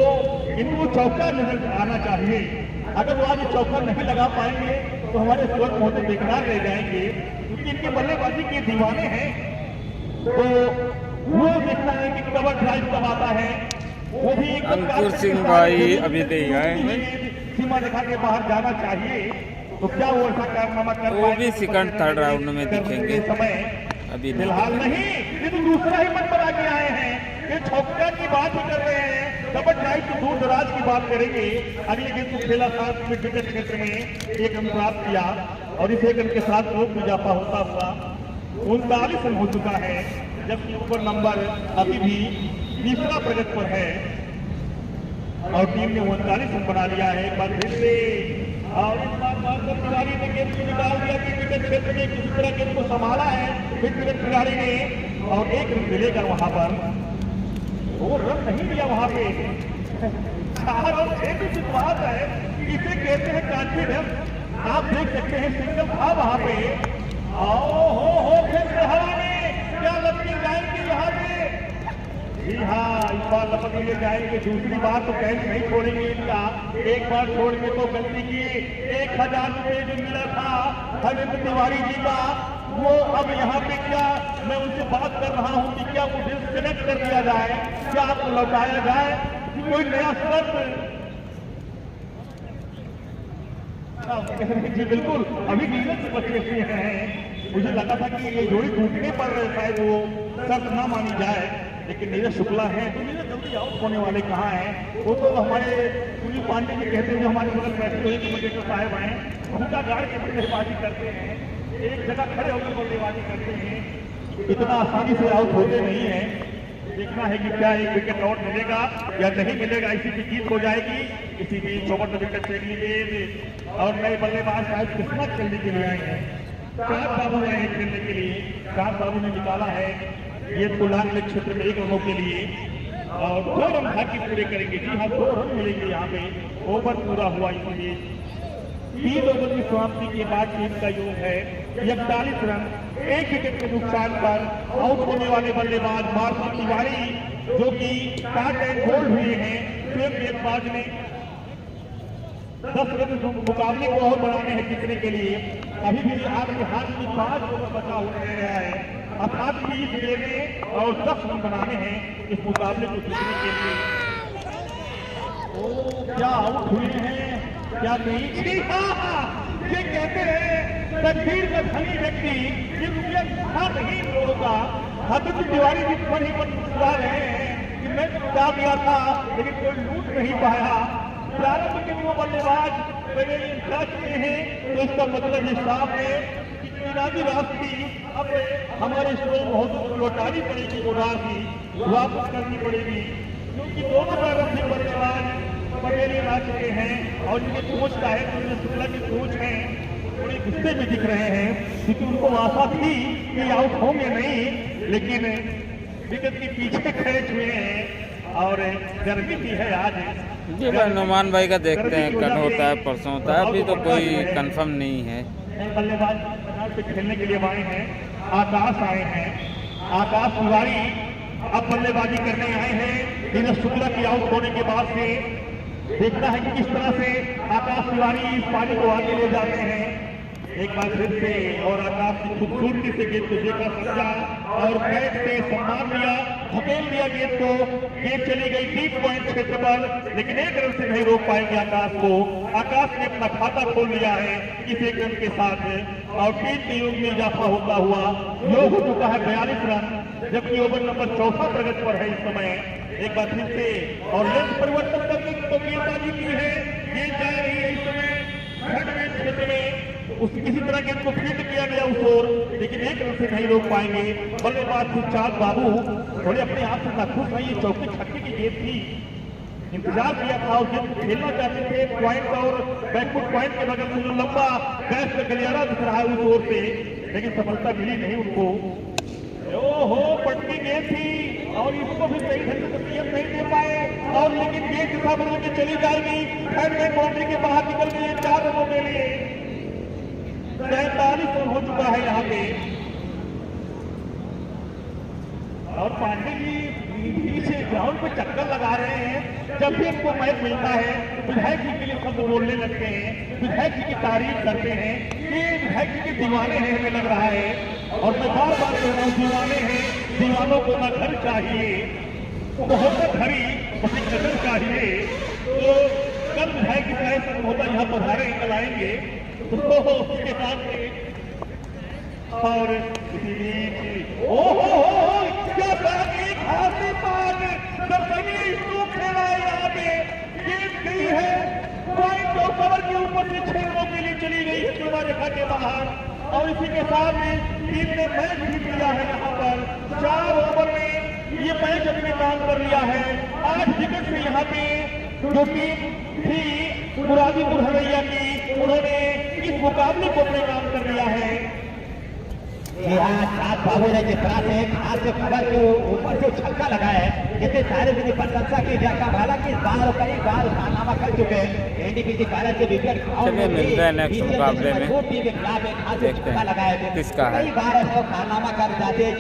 इनको चौका नजर आना चाहिए। अगर वो आज चौका नहीं लगा पाएंगे तो हमारे सूरज महोदय बेकरार रह जाएंगे क्योंकि इनके बल्लेबाजी के दीवाने हैं। तो वो देखना है कि कवर ड्राइव कब आता है, वो भी अंकुर सिंह भाई अभी नहीं आए, सीमा रेखा के बाहर जाना चाहिए। तो क्या वो ऐसा कारनामा कर वो भी सेकंड थर्ड राउंड में दिखेंगे, समय अभी फिलहाल नहीं। ये तो दूसरा ही मन बना के आए हैं, ये छक्का की बात ही कर रहे हैं, कवर ड्राइव की दूर दराज की बात करेंगे। अगले गेंद को खेला 7 विकेट क्षेत्र में 1 रन प्राप्त किया और इस 1 रन के साथ लोग इजाफा होता हुआ 39 रन हो चुका है, जबकि ऊपर नंबर अभी भी तीसरा प्रगति पर है और टीम ने 39 रन बना लिया है। एक बार फिर से और इस बार मास्टर तिवारी ने गेंद को निकाल दिया कि विकेट क्षेत्र में किसी तरह गेंद को संभाला है विकेट खिलाड़ी ने और 1 रन मिलेगा वहां पर। वो रन नहीं दिया वहां पे 4 और 6 की बात है, इसे कहते हैं कॉन्फिडेंस। आप देख सकते हैं सिंगल था वहां पे। हो फिर से हवा में क्या लपकी जाएंगे यहाँ पे। जी हाँ, इस बार लपक लिए जाएंगे, दूसरी बार तो कैच नहीं छोड़ेंगे इनका। एक बार छोड़ के तो गलती की। 1000 रुपये जो मिला था हरिंदर तिवारी जी का, वो अब यहाँ पे क्या मैं उनसे बात कर रहा हूँ कि क्या वो डिस्कनेक्ट कर दिया जाए, क्या आपको लौटाया जाए, कोई नया शर्त। जी बिल्कुल, अभी नीरज से बच्चे से हैं, मुझे लगा था कि ये जोड़ी टूटने पर शायद वो शर्त ना मानी जाए, लेकिन नीरज शुक्ला है तो नीरज जल्दी आउट होने वाले कहाँ हैं। वो तो हमारे सुनील पांडे जी कहते हैं जो हमारे बगल बैठे हुए कमेंटेटर साहब हैं, उनका गाड़ के बल्लेबाजी करते हैं, एक जगह खड़े होकर बल्लेबाजी करते हैं, इतना आसानी से आउट होते नहीं है। देखना है कि क्या एक विकेट आउट मिलेगा या नहीं मिलेगा, इसी की जीत हो जाएगी। इसी बीच 54 विकेट से अगली गेंद और नए बल्लेबाज शायद किस्मत खेलने के लिए आए हैं। चार बाबू आए हैं खेलने के लिए। चार बाबू ने निकाला है गेंद को लांग लेग क्षेत्र में 1 रनों के लिए और 2 रन बाकी पूरे करेंगे। जी हाँ, 2 रन मिलेंगे यहाँ पे। ओवर पूरा हुआ इसलिए 3 ओवर की समाप्ति के बाद टीम का योग है 41 रन। 1 विकेट के नुकसान पर आउट होने वाले बल्लेबाज मार्शल तिवारी जो कि 7 एंड बोल्ड हुए हैं। स्वयं गेंदबाज ने 10 रन मुकाबले को और बढ़ाने हैं जीतने के लिए। अभी भी आपके हाथ में 5 ओवर बचा हुआ रहा है। अर्थात 20 गेंदें और 10 रन बनाने हैं इस मुकाबले को जीतने के लिए। ओ क्या आउट हुए हैं, क्या नहीं। ये कहते हैं तकदीर का धनी व्यक्ति ये रुपया था नहीं होगा। हाथों तिवारी जी पर ही पर मुस्कुरा रहे हैं कि मैं तो बता दिया था लेकिन कोई लूट नहीं पाया। प्रारंभ के वो बल्लेबाज पहले जा चुके हैं तो इसका मतलब ये साफ है कि चुनावी राशि अब हमारे स्टोर बहुत लौटानी पड़ेगी। वो राशि वापस करनी पड़ेगी क्योंकि दोनों प्रारंभिक बल्लेबाज पटेल आ चुके हैं और इनके कोच का है शुक्ला के कोच हैं थोड़े गुस्से में दिख रहे हैं क्योंकि उनको आशा थी कि आउट होंगे नहीं लेकिन विकेट के पीछे खड़े हुए हैं और गर्मी भी है आज। जी भाई नुमान भाई का देखते हैं कल होता है परसों होता है, अभी तो कोई कंफर्म नहीं है। बल्लेबाज पे खेलने के लिए आए हैं। आकाश आए हैं। आकाश तिवारी अब बल्लेबाजी करने आए हैं। नीरज शुक्ला की आउट होने के बाद से देखना है कि किस तरह से आकाश तिवारी इस पानी को आगे ले जाते हैं। एक बार फिर से और आकाश की खूबसूरती से गेंद को देखा समझा और बैट से सम्मान दिया, धकेल दिया गेंद को। गेंद चली गई डीप पॉइंट क्षेत्र पर लेकिन 1 रन से नहीं रोक पाएंगे आकाश को। आकाश ने अपना खाता खोल लिया है इस 1 रन के साथ और टीम के योग में इजाफा होता हुआ योग हो चुका है 42 रन जबकि ओवर नंबर 64 प्रगति पर है इस समय। एक बार फिर से और लेंथ परिवर्तन करके तो गेंदबाजी की है। गेंद जा रही है इस समय घट में क्षेत्र में किसी तरह गेंद को फील्ड किया गया उस ओर लेकिन 1 रन से नहीं रोक पाएंगे। बल्लेबाज सुचांद बाबू थोड़े अपने आप से नाखुश है। ये चौके छक्के की गेंद थी, इंतजार किया था और गेंद खेलना चाहते थे पॉइंट और बैकफुट पॉइंट के बगल में जो लंबा गैस का गलियारा दिख रहा है उस ओर से लेकिन सफलता मिली नहीं उनको। ओहो पटकी गेंद थी और इसको भी सही ढंग से तस्वीर नहीं दे पाए और लेकिन गेंद दिशा बदल के चली जाएगी। बाउंड्री के बाहर निकल गई 4 रनों के लिए। 43 रन हो चुका है यहाँ पे और पांडे जी पीछे ग्राउंड पे चक्कर लगा रहे हैं। जब भी इनको मैच मिलता है विधायक जी के लिए सब बोलने लगते हैं, विधायक जी की तारीफ करते हैं कि विधायक जी के दीवाने हैं हमें लग रहा है। और मैं बार बार कह रहा हूँ दीवाने हैं, दीवानों को ना घर चाहिए मोहब्बत भरी बस एक नजर चाहिए। तो कल विधायक जी का ऐसा होता यहाँ पधारे कल आएंगे तो उसके साथ और इसी बीच ओहो क्या एक हाथी पार खेला है यहाँ पे गेंद गई है पॉइंट और कवर के ऊपर से 6 रनों के लिए चली गई है सीमा रेखा के बाहर और इसी के साथ टीम ने मैच जीत लिया है। यहाँ पर 4 ओवर में ये मैच अपने नाम कर लिया है। 8 विकेट से यहाँ पे जो टीम थी मुरादीपुर हरैया की उन्होंने इस मुकाबले को अपने नाम कर लिया है। चाँद बाबू ने जिस तरह से हाथ से कवर के ऊपर से छक्का लगाया है जिससे सारे दिन प्रशंसा की जाएगा। हालांकि इस बार कई बार कारनामा कर चुके हैं एनडीपीसी कारण से विकेट मिलते हैं नेक्स्ट मुकाबले में। देखते हैं किसका है, कई बार कारनामा कर जाते